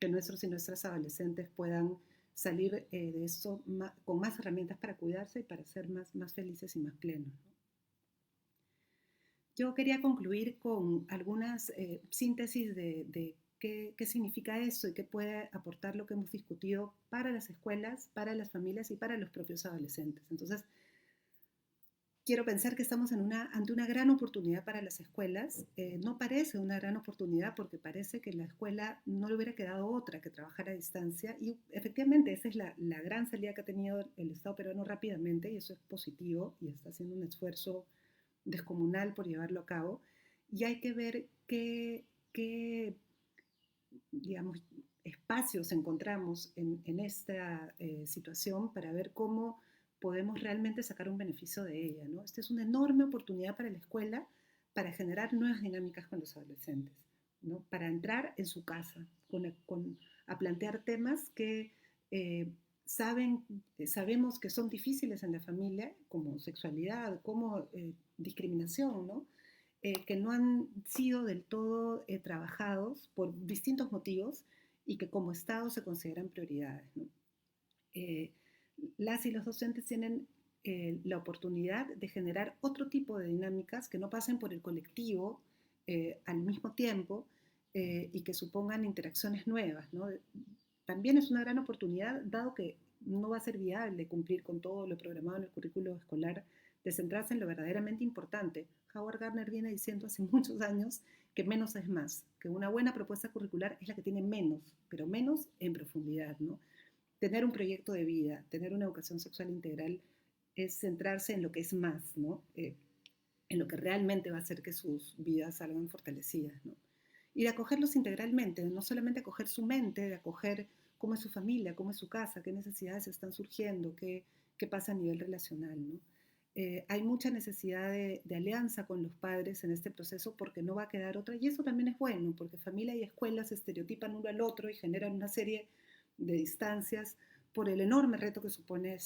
que nuestros y nuestras adolescentes puedan salir de esto con más herramientas para cuidarse y para ser más felices y más plenos. Yo quería concluir con algunas síntesis de qué significa eso y qué puede aportar lo que hemos discutido para las escuelas, para las familias y para los propios adolescentes. Entonces, quiero pensar que estamos ante una gran oportunidad para las escuelas. No parece una gran oportunidad porque parece que la escuela no le hubiera quedado otra que trabajar a distancia, y efectivamente esa es la gran salida que ha tenido el Estado peruano rápidamente, y eso es positivo y está haciendo un esfuerzo descomunal por llevarlo a cabo. Y hay que ver qué digamos, espacios encontramos en esta situación para ver cómo podemos realmente sacar un beneficio de ella, ¿no? Esta es una enorme oportunidad para la escuela para generar nuevas dinámicas con los adolescentes, ¿no? Para entrar en su casa, a plantear temas que eh, sabemos que son difíciles en la familia, como sexualidad, como discriminación, ¿no? Que no han sido del todo trabajados por distintos motivos y que como Estado se consideran prioridades, ¿no? Eh, las y los docentes tienen la oportunidad de generar otro tipo de dinámicas que no pasen por el colectivo al mismo tiempo y que supongan interacciones nuevas, ¿no? También es una gran oportunidad, dado que no va a ser viable cumplir con todo lo programado en el currículo escolar, de centrarse en lo verdaderamente importante. Howard Gardner viene diciendo hace muchos años que menos es más, que una buena propuesta curricular es la que tiene menos, pero menos en profundidad, ¿no? Tener un proyecto de vida, tener una educación sexual integral es centrarse en lo que es más, ¿no? En lo que realmente va a hacer que sus vidas salgan fortalecidas, ¿no? Y de acogerlos integralmente, no solamente acoger su mente, de acoger cómo es su familia, cómo es su casa, qué necesidades están surgiendo, qué pasa a nivel relacional, ¿no? Hay mucha necesidad de alianza con los padres en este proceso porque no va a quedar otra, y eso también es bueno, porque familia y escuela se estereotipan uno al otro y generan una serie de distancias por el enorme reto que supone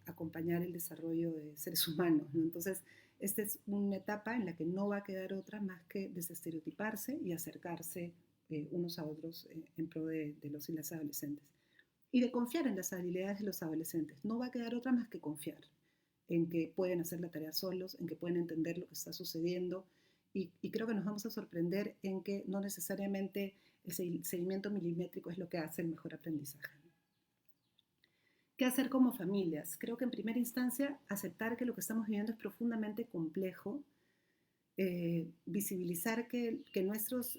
acompañar el desarrollo de seres humanos, ¿no? Entonces, esta es una etapa en la que no va a quedar otra más que desestereotiparse y acercarse unos a otros en pro de los y las adolescentes. Y de confiar en las habilidades de los adolescentes. No va a quedar otra más que confiar en que pueden hacer la tarea solos, en que pueden entender lo que está sucediendo. Y creo que nos vamos a sorprender en que no necesariamente el seguimiento milimétrico es lo que hace el mejor aprendizaje. ¿Qué hacer como familias? Creo que en primera instancia aceptar que lo que estamos viviendo es profundamente complejo, visibilizar que nuestros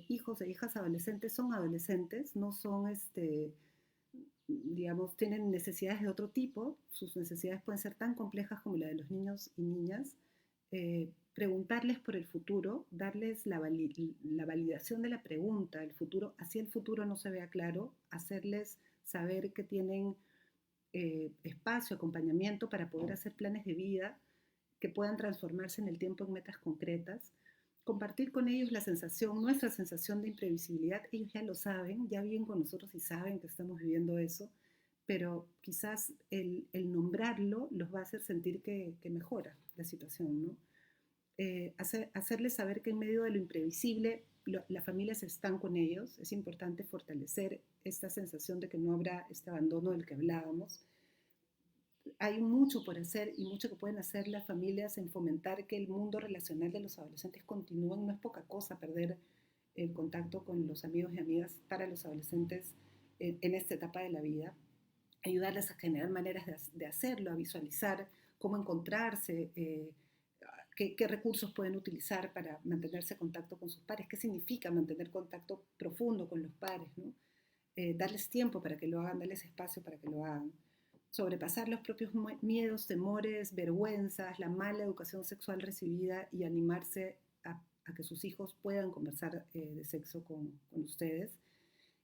hijos e hijas adolescentes son adolescentes, no son, digamos, tienen necesidades de otro tipo, sus necesidades pueden ser tan complejas como la de los niños y niñas, preguntarles por el futuro, darles la validación de la pregunta, el futuro, así el futuro no se vea claro, hacerles saber que tienen espacio, acompañamiento para poder hacer planes de vida que puedan transformarse en el tiempo en metas concretas, compartir con ellos la sensación, nuestra sensación de imprevisibilidad. Ellos ya lo saben, ya viven con nosotros y saben que estamos viviendo eso, pero quizás el nombrarlo los va a hacer sentir que mejora la situación, ¿no? Hacerles saber que en medio de lo imprevisible las familias están con ellos. Es importante fortalecer esta sensación de que no habrá este abandono del que hablábamos. Hay mucho por hacer y mucho que pueden hacer las familias en fomentar que el mundo relacional de los adolescentes continúe. No es poca cosa perder el contacto con los amigos y amigas para los adolescentes en esta etapa de la vida. Ayudarles a generar maneras de hacerlo, a visualizar cómo encontrarse, qué recursos pueden utilizar para mantenerse en contacto con sus pares, qué significa mantener contacto profundo con los pares, ¿no? Darles tiempo para que lo hagan, darles espacio para que lo hagan. Sobrepasar los propios miedos, temores, vergüenzas, la mala educación sexual recibida y animarse a que sus hijos puedan conversar de sexo con ustedes.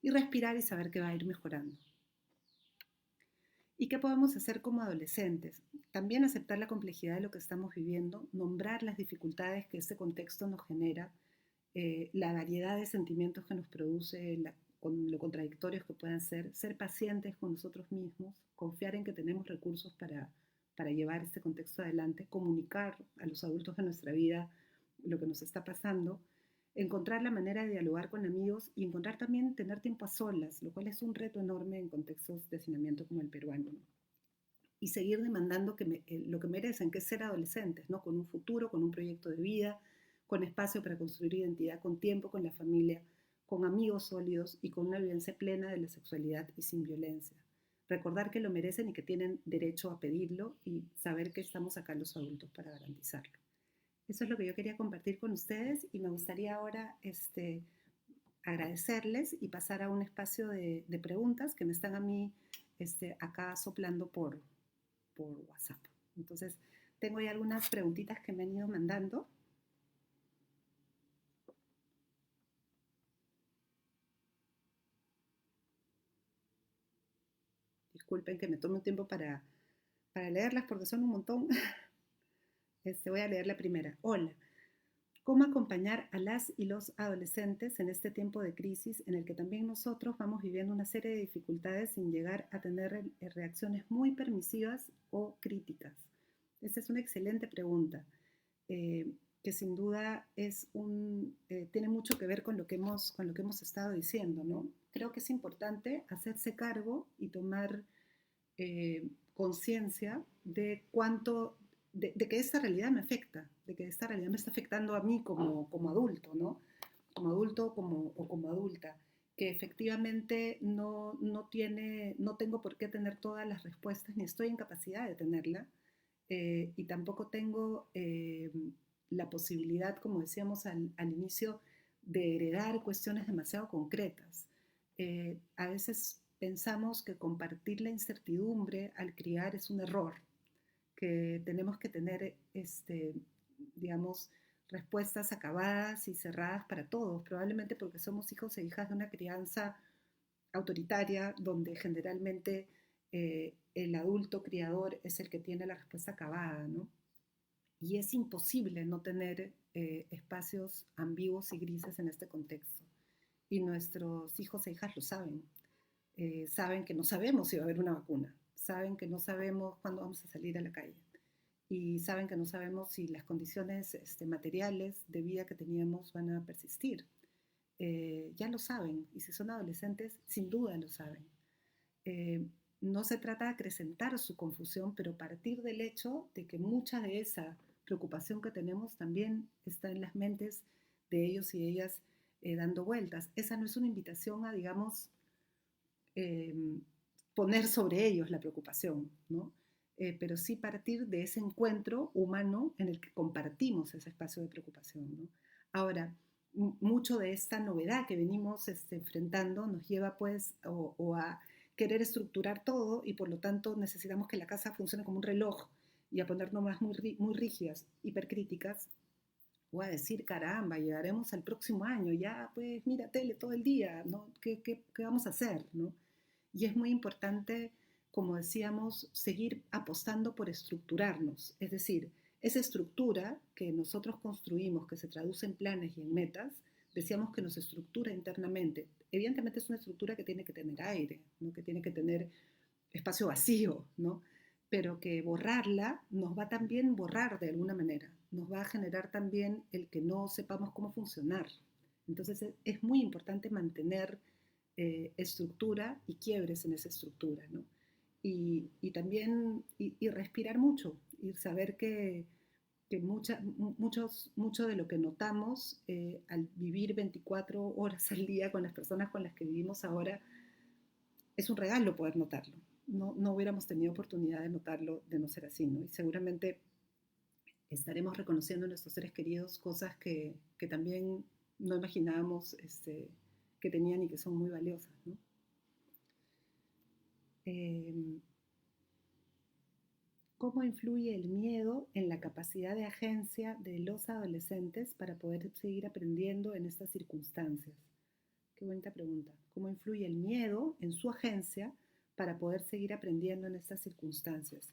Y respirar y saber que va a ir mejorando. ¿Y qué podemos hacer como adolescentes? También aceptar la complejidad de lo que estamos viviendo, nombrar las dificultades que este contexto nos genera, la variedad de sentimientos que nos produce, con lo contradictorios que puedan ser pacientes con nosotros mismos, confiar en que tenemos recursos para llevar este contexto adelante, comunicar a los adultos de nuestra vida lo que nos está pasando, encontrar la manera de dialogar con amigos y encontrar también tener tiempo a solas, lo cual es un reto enorme en contextos de hacinamiento como el peruano, ¿no? Y seguir demandando lo que merecen, que es ser adolescentes, ¿no? Con un futuro, con un proyecto de vida, con espacio para construir identidad, con tiempo con la familia, con amigos sólidos y con una vivencia plena de la sexualidad y sin violencia. Recordar que lo merecen y que tienen derecho a pedirlo y saber que estamos acá los adultos para garantizarlo. Eso es lo que yo quería compartir con ustedes y me gustaría ahora agradecerles y pasar a un espacio de preguntas que me están a mí acá soplando por WhatsApp. Entonces, tengo ya algunas preguntitas que me han ido mandando. Disculpen que me tome un tiempo para leerlas porque son un montón. Voy a leer la primera. Hola. ¿Cómo acompañar a las y los adolescentes en este tiempo de crisis en el que también nosotros vamos viviendo una serie de dificultades sin llegar a tener reacciones muy permisivas o críticas? Esta es una excelente pregunta, que sin duda tiene mucho que ver con lo que hemos estado diciendo, ¿no? Creo que es importante hacerse cargo y tomar conciencia de que esta realidad me afecta, de que esta realidad me está afectando a mí como adulto, ¿no? Como adulto o como adulta, que efectivamente no tengo por qué tener todas las respuestas, ni estoy en capacidad de tenerla, y tampoco tengo la posibilidad, como decíamos al inicio, de heredar cuestiones demasiado concretas. A veces pensamos que compartir la incertidumbre al criar es un error, que tenemos que tener, digamos, respuestas acabadas y cerradas para todos, probablemente porque somos hijos e hijas de una crianza autoritaria, donde generalmente el adulto criador es el que tiene la respuesta acabada, ¿no? Y es imposible no tener espacios ambiguos y grises en este contexto. Y nuestros hijos e hijas lo saben. Saben que no sabemos si va a haber una vacuna, saben que no sabemos cuándo vamos a salir a la calle. y saben que no sabemos si las condiciones materiales de vida que teníamos van a persistir. Ya lo saben, y si son adolescentes, sin duda lo saben. Eh, no se trata de acrecentar su confusión, pero partir del hecho de que mucha de esa preocupación que tenemos también está en las mentes de ellos y ellas dando vueltas. Esa no es una invitación a, digamos, eh, poner sobre ellos la preocupación, ¿no? Pero sí partir de ese encuentro humano en el que compartimos ese espacio de preocupación, ¿no? Ahora, mucho de esta novedad que venimos enfrentando nos lleva pues o a querer estructurar todo y por lo tanto necesitamos que la casa funcione como un reloj y a poner normas muy rígidas, hipercríticas, o a decir, caramba, llegaremos al próximo año, ya pues mira tele todo el día, ¿no? ¿Qué vamos a hacer, ¿no? Y es muy importante, como decíamos, seguir apostando por estructurarnos, es decir, esa estructura que nosotros construimos, que se traduce en planes y en metas, decíamos que nos estructura internamente. Evidentemente es una estructura que tiene que tener aire, ¿no? Que tiene que tener espacio vacío, ¿no? Pero que borrarla nos va también a borrar de alguna manera, nos va a generar también el que no sepamos cómo funcionar. Entonces es muy importante mantener estructura y quiebres en esa estructura, ¿no? También y respirar mucho y saber que mucho de lo que notamos al vivir 24 horas al día con las personas con las que vivimos ahora es un regalo poder notarlo. No hubiéramos tenido oportunidad de notarlo de no ser así, ¿no? Y seguramente estaremos reconociendo en nuestros seres queridos cosas que también no imaginábamos que tenían y que son muy valiosas, ¿no? Eh, ¿Cómo influye el miedo en la capacidad de agencia de los adolescentes para poder seguir aprendiendo en estas circunstancias? Qué bonita pregunta. ¿Cómo influye el miedo en su agencia para poder seguir aprendiendo en estas circunstancias?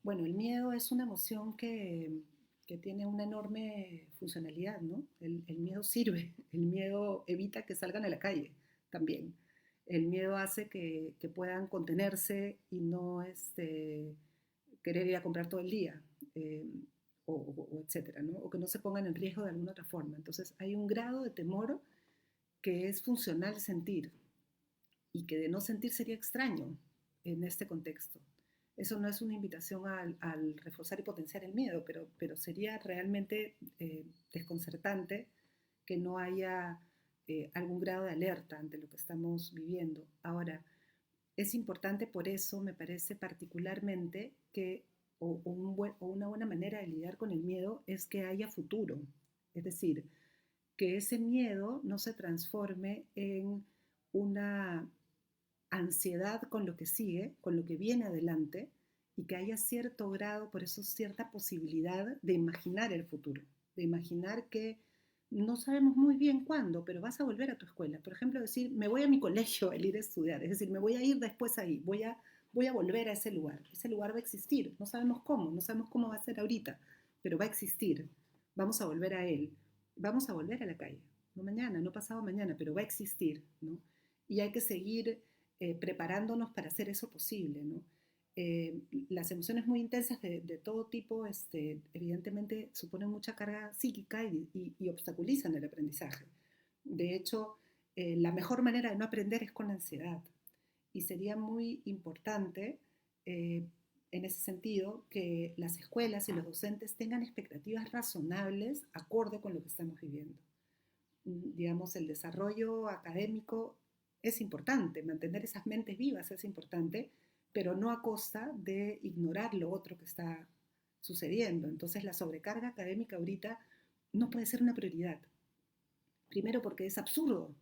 Bueno, el miedo es una emoción que tiene una enorme funcionalidad, ¿no? El miedo sirve, el miedo evita que salgan a la calle también. El miedo hace que puedan contenerse y no querer ir a comprar todo el día, eh, o etcétera, ¿no? O que no se pongan en riesgo de alguna otra forma. Entonces hay un grado de temor que es funcional sentir y que de no sentir sería extraño en este contexto. Eso no es una invitación al reforzar y potenciar el miedo, pero sería realmente desconcertante que no haya algún grado de alerta ante lo que estamos viviendo. Ahora, es importante por eso, me parece particularmente que o una buena manera de lidiar con el miedo es que haya futuro. Es decir, que ese miedo no se transforme en una ansiedad con lo que sigue, con lo que viene adelante, y que haya cierto grado, por eso cierta posibilidad de imaginar el futuro, de imaginar que no sabemos muy bien cuándo, pero vas a volver a tu escuela. Por ejemplo, decir, me voy a mi colegio el ir a estudiar, es decir, me voy a ir después ahí, voy a volver a ese lugar va a existir, no sabemos cómo va a ser ahorita, pero va a existir, vamos a volver a él, vamos a volver a la calle, no mañana, no pasado mañana, pero va a existir, ¿no? Y hay que seguir preparándonos para hacer eso posible, ¿no? Las emociones muy intensas de todo tipo, evidentemente, suponen mucha carga psíquica y obstaculizan el aprendizaje. De hecho, la mejor manera de no aprender es con la ansiedad. Y sería muy importante, eh, en ese sentido, que las escuelas y los docentes tengan expectativas razonables acorde con lo que estamos viviendo. Digamos, el desarrollo académico es importante, mantener esas mentes vivas es importante, pero no a costa de ignorar lo otro que está sucediendo. Entonces la sobrecarga académica ahorita no puede ser una prioridad. Primero porque es absurdo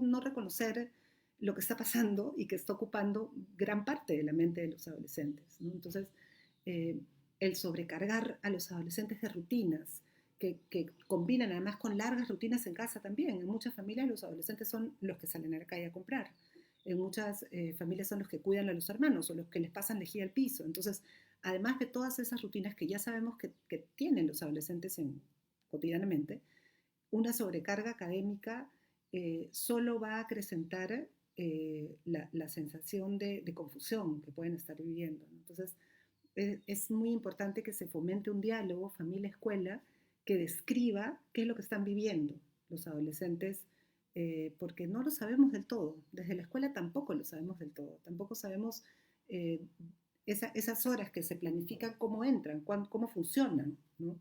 no reconocer lo que está pasando y que está ocupando gran parte de la mente de los adolescentes, ¿no? Entonces, eh, el sobrecargar a los adolescentes de rutinas, que combinan además con largas rutinas en casa también. En muchas familias los adolescentes son los que salen a la calle a comprar. En muchas familias son los que cuidan a los hermanos o los que les pasan lejía al piso. Entonces, además de todas esas rutinas que ya sabemos que tienen los adolescentes cotidianamente, una sobrecarga académica solo va a acrecentar la sensación de confusión que pueden estar viviendo, ¿no? Entonces, es muy importante que se fomente un diálogo familia-escuela que describa qué es lo que están viviendo los adolescentes, porque no lo sabemos del todo. Desde la escuela tampoco lo sabemos del todo. Tampoco sabemos eh, esas horas que se planifican, cómo entran, cómo funcionan, ¿no?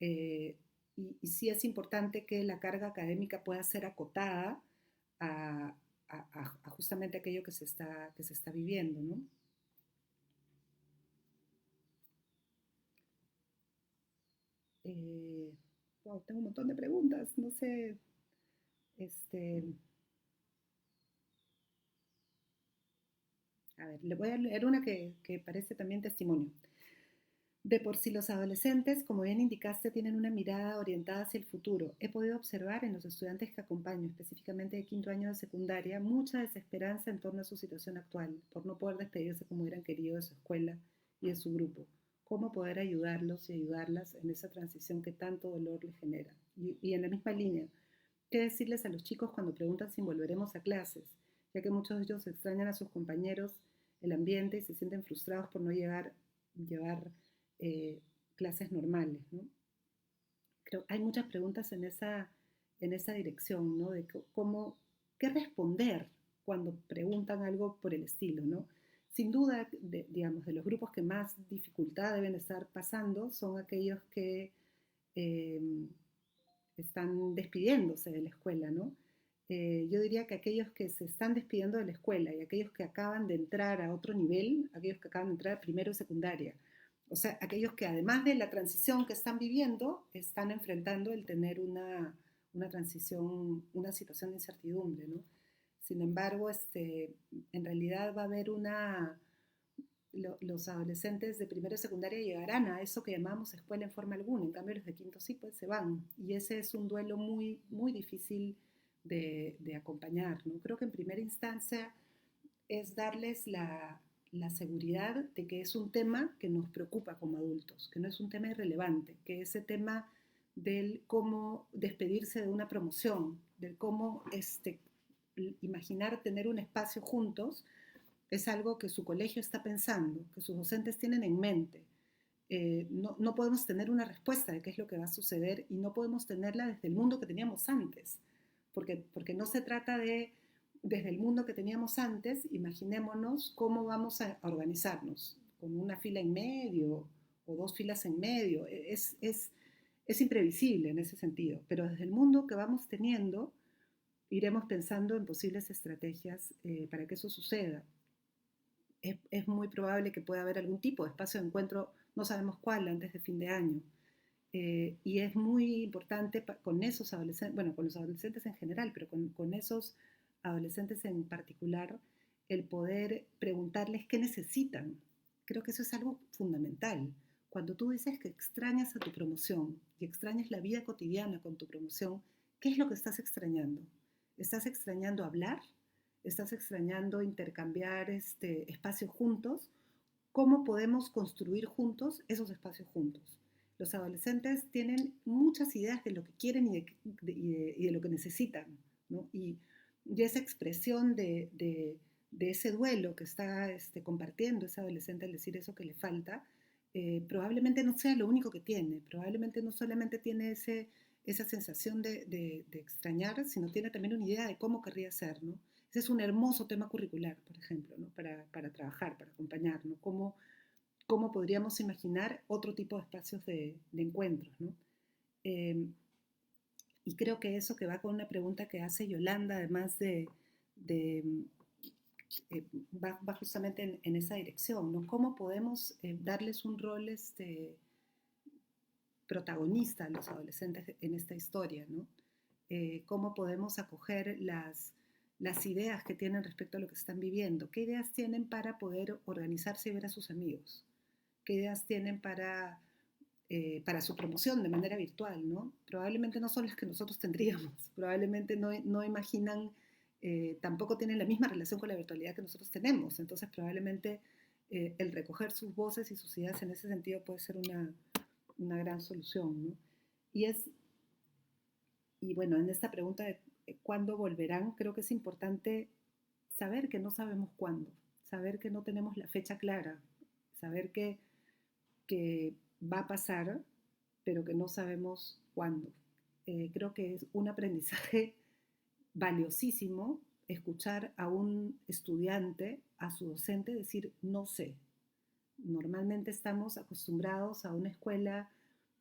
Eh, y sí es importante que la carga académica pueda ser acotada a, a justamente aquello que se está viviendo, ¿no? Eh, wow, tengo un montón de preguntas, no sé, este, a ver, le voy a leer una que parece también testimonio. De por sí los adolescentes, como bien indicaste, tienen una mirada orientada hacia el futuro. He podido observar en los estudiantes que acompaño, específicamente de quinto año de secundaria, mucha desesperanza en torno a su situación actual, por no poder despedirse como hubieran querido de su escuela y de su grupo. ¿Cómo poder ayudarlos y ayudarlas en esa transición que tanto dolor les genera? Y en la misma línea, ¿qué decirles a los chicos cuando preguntan si volveremos a clases? Ya que muchos de ellos extrañan a sus compañeros, el ambiente y se sienten frustrados por no llevar eh, clases normales, ¿no? Creo, hay muchas preguntas en esa dirección, ¿no? De cómo, qué responder cuando preguntan algo por el estilo, ¿no? Sin duda, digamos, de los grupos que más dificultad deben estar pasando son aquellos que eh, están despidiéndose de la escuela, ¿no? Yo diría que aquellos que se están despidiendo de la escuela y aquellos que acaban de entrar a otro nivel, aquellos que acaban de entrar a primero y secundaria, o sea, aquellos que además de la transición que están viviendo, están enfrentando el tener una transición, una situación de incertidumbre, ¿no? Sin embargo, en realidad va a haber los adolescentes de primero y secundaria llegarán a eso que llamamos escuela en forma alguna, en cambio los de quinto sí, pues se van. Y ese es un duelo muy, muy difícil de acompañar, ¿no? Creo que en primera instancia es darles la seguridad de que es un tema que nos preocupa como adultos, que no es un tema irrelevante, que ese tema del cómo despedirse de una promoción, del cómo imaginar tener un espacio juntos, es algo que su colegio está pensando, que sus docentes tienen en mente. No podemos tener una respuesta de qué es lo que va a suceder y no podemos tenerla desde el mundo que teníamos antes, porque no se trata de, desde el mundo que teníamos antes, imaginémonos cómo vamos a organizarnos, con una fila en medio o dos filas en medio. Es imprevisible en ese sentido, pero desde el mundo que vamos teniendo, iremos pensando en posibles estrategias para que eso suceda. Es muy probable que pueda haber algún tipo de espacio de encuentro, no sabemos cuál, antes de fin de año. Y es muy importante con esos adolescentes, bueno, con los adolescentes en general, pero con esos adolescentes en particular, el poder preguntarles qué necesitan. Creo que eso es algo fundamental. Cuando tú dices que extrañas a tu promoción y extrañas la vida cotidiana con tu promoción, ¿qué es lo que estás extrañando? ¿Estás extrañando hablar? ¿Estás extrañando intercambiar espacios juntos? ¿Cómo podemos construir juntos esos espacios juntos? Los adolescentes tienen muchas ideas de lo que quieren y de lo que necesitan, ¿no? Y esa expresión de ese duelo que está compartiendo ese adolescente al decir eso que le falta, probablemente no sea lo único que tiene, probablemente no solamente tiene esa sensación de extrañar, sino tiene también una idea de cómo querría ser, ¿no? Ese es un hermoso tema curricular, por ejemplo, ¿no? Para trabajar, para acompañar, ¿no? Cómo podríamos imaginar otro tipo de espacios de encuentros, ¿no? Eh, y creo que eso que va con una pregunta que hace Yolanda, además de va justamente en esa dirección, ¿no? ¿Cómo podemos darles un rol protagonista a los adolescentes en esta historia, ¿no? ¿Cómo podemos acoger las ideas que tienen respecto a lo que están viviendo? ¿Qué ideas tienen para poder organizarse y ver a sus amigos? ¿Qué ideas tienen para su promoción de manera virtual, ¿no? Probablemente no son las que nosotros tendríamos, probablemente no imaginan, tampoco tienen la misma relación con la virtualidad que nosotros tenemos, entonces probablemente el recoger sus voces y sus ideas en ese sentido puede ser una gran solución, ¿no? Y, es, y bueno, en esta pregunta de cuándo volverán, creo que es importante saber que no sabemos cuándo, saber que no tenemos la fecha clara, saber que que va a pasar, pero que no sabemos cuándo. Creo que es un aprendizaje valiosísimo escuchar a un estudiante, a su docente, decir no sé. Normalmente estamos acostumbrados a una escuela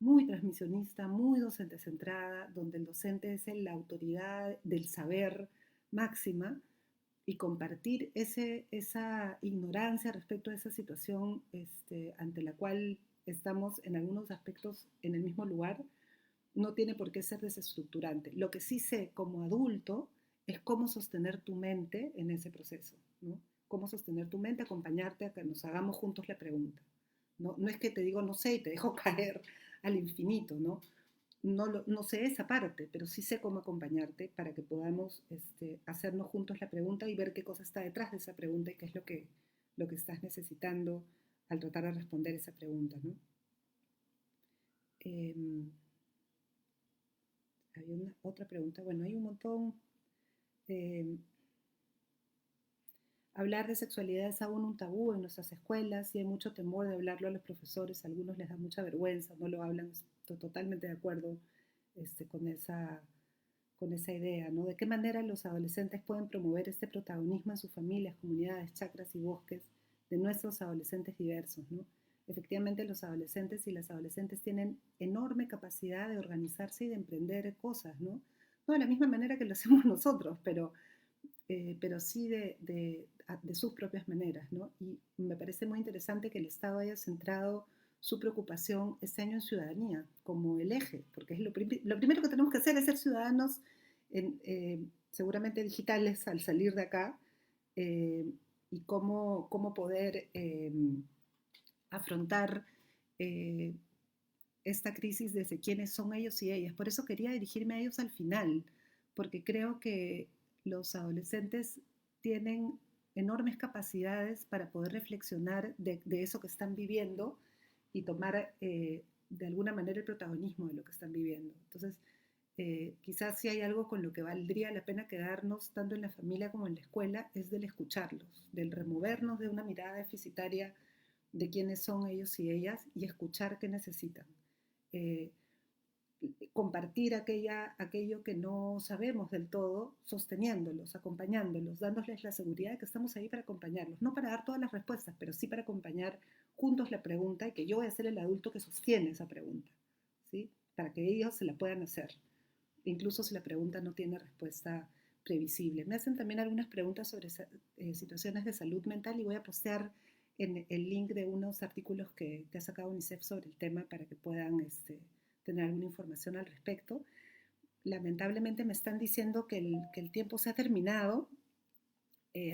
muy transmisionista, muy docente centrada, donde el docente es la autoridad del saber máxima, y compartir esa ignorancia respecto a esa situación ante la cual estamos en algunos aspectos en el mismo lugar, no tiene por qué ser desestructurante. Lo que sí sé como adulto es cómo sostener tu mente en ese proceso, ¿no? Cómo sostener tu mente, acompañarte a que nos hagamos juntos la pregunta. No, no es que te digo no sé y te dejo caer al infinito, ¿no? No sé esa parte, pero sí sé cómo acompañarte para que podamos hacernos juntos la pregunta y ver qué cosa está detrás de esa pregunta y qué es lo que estás necesitando al tratar de responder esa pregunta, ¿no? Eh, Había otra pregunta, bueno, hay un montón. Eh, Hablar de sexualidad es aún un tabú en nuestras escuelas y hay mucho temor de hablarlo a los profesores, a algunos les da mucha vergüenza, no lo hablan, estoy totalmente de acuerdo con esa idea, ¿no? ¿De qué manera los adolescentes pueden promover este protagonismo en sus familias, comunidades, chacras y bosques de nuestros adolescentes diversos, ¿no? Efectivamente, los adolescentes y las adolescentes tienen enorme capacidad de organizarse y de emprender cosas, ¿no? No de la misma manera que lo hacemos nosotros, pero sí de sus propias maneras, ¿no? Y me parece muy interesante que el Estado haya centrado su preocupación este año en ciudadanía como el eje, porque es lo primero que tenemos que hacer es ser ciudadanos seguramente digitales al salir de acá, eh, y cómo poder afrontar eh, esta crisis desde quiénes son ellos y ellas. Por eso quería dirigirme a ellos al final, porque creo que los adolescentes tienen enormes capacidades para poder reflexionar de eso que están viviendo y tomar de alguna manera el protagonismo de lo que están viviendo. Entonces, quizás si hay algo con lo que valdría la pena quedarnos, tanto en la familia como en la escuela, es del escucharlos, del removernos de una mirada deficitaria de quiénes son ellos y ellas y escuchar qué necesitan. Eh, Compartir aquello que no sabemos del todo, sosteniéndolos, acompañándolos, dándoles la seguridad de que estamos ahí para acompañarlos, no para dar todas las respuestas, pero sí para acompañar juntos la pregunta y que yo voy a ser el adulto que sostiene esa pregunta, ¿sí? Para que ellos se la puedan hacer, incluso si la pregunta no tiene respuesta previsible. Me hacen también algunas preguntas sobre situaciones de salud mental y voy a postear en el link de unos artículos que ha sacado UNICEF sobre el tema para que puedan tener alguna información al respecto. Lamentablemente me están diciendo que el tiempo se ha terminado,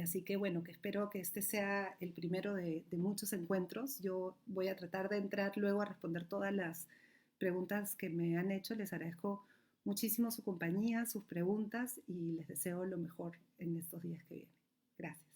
así que bueno, que espero que este sea el primero de muchos encuentros. Yo voy a tratar de entrar luego a responder todas las preguntas que me han hecho. Les agradezco muchísimo su compañía, sus preguntas y les deseo lo mejor en estos días que vienen. Gracias.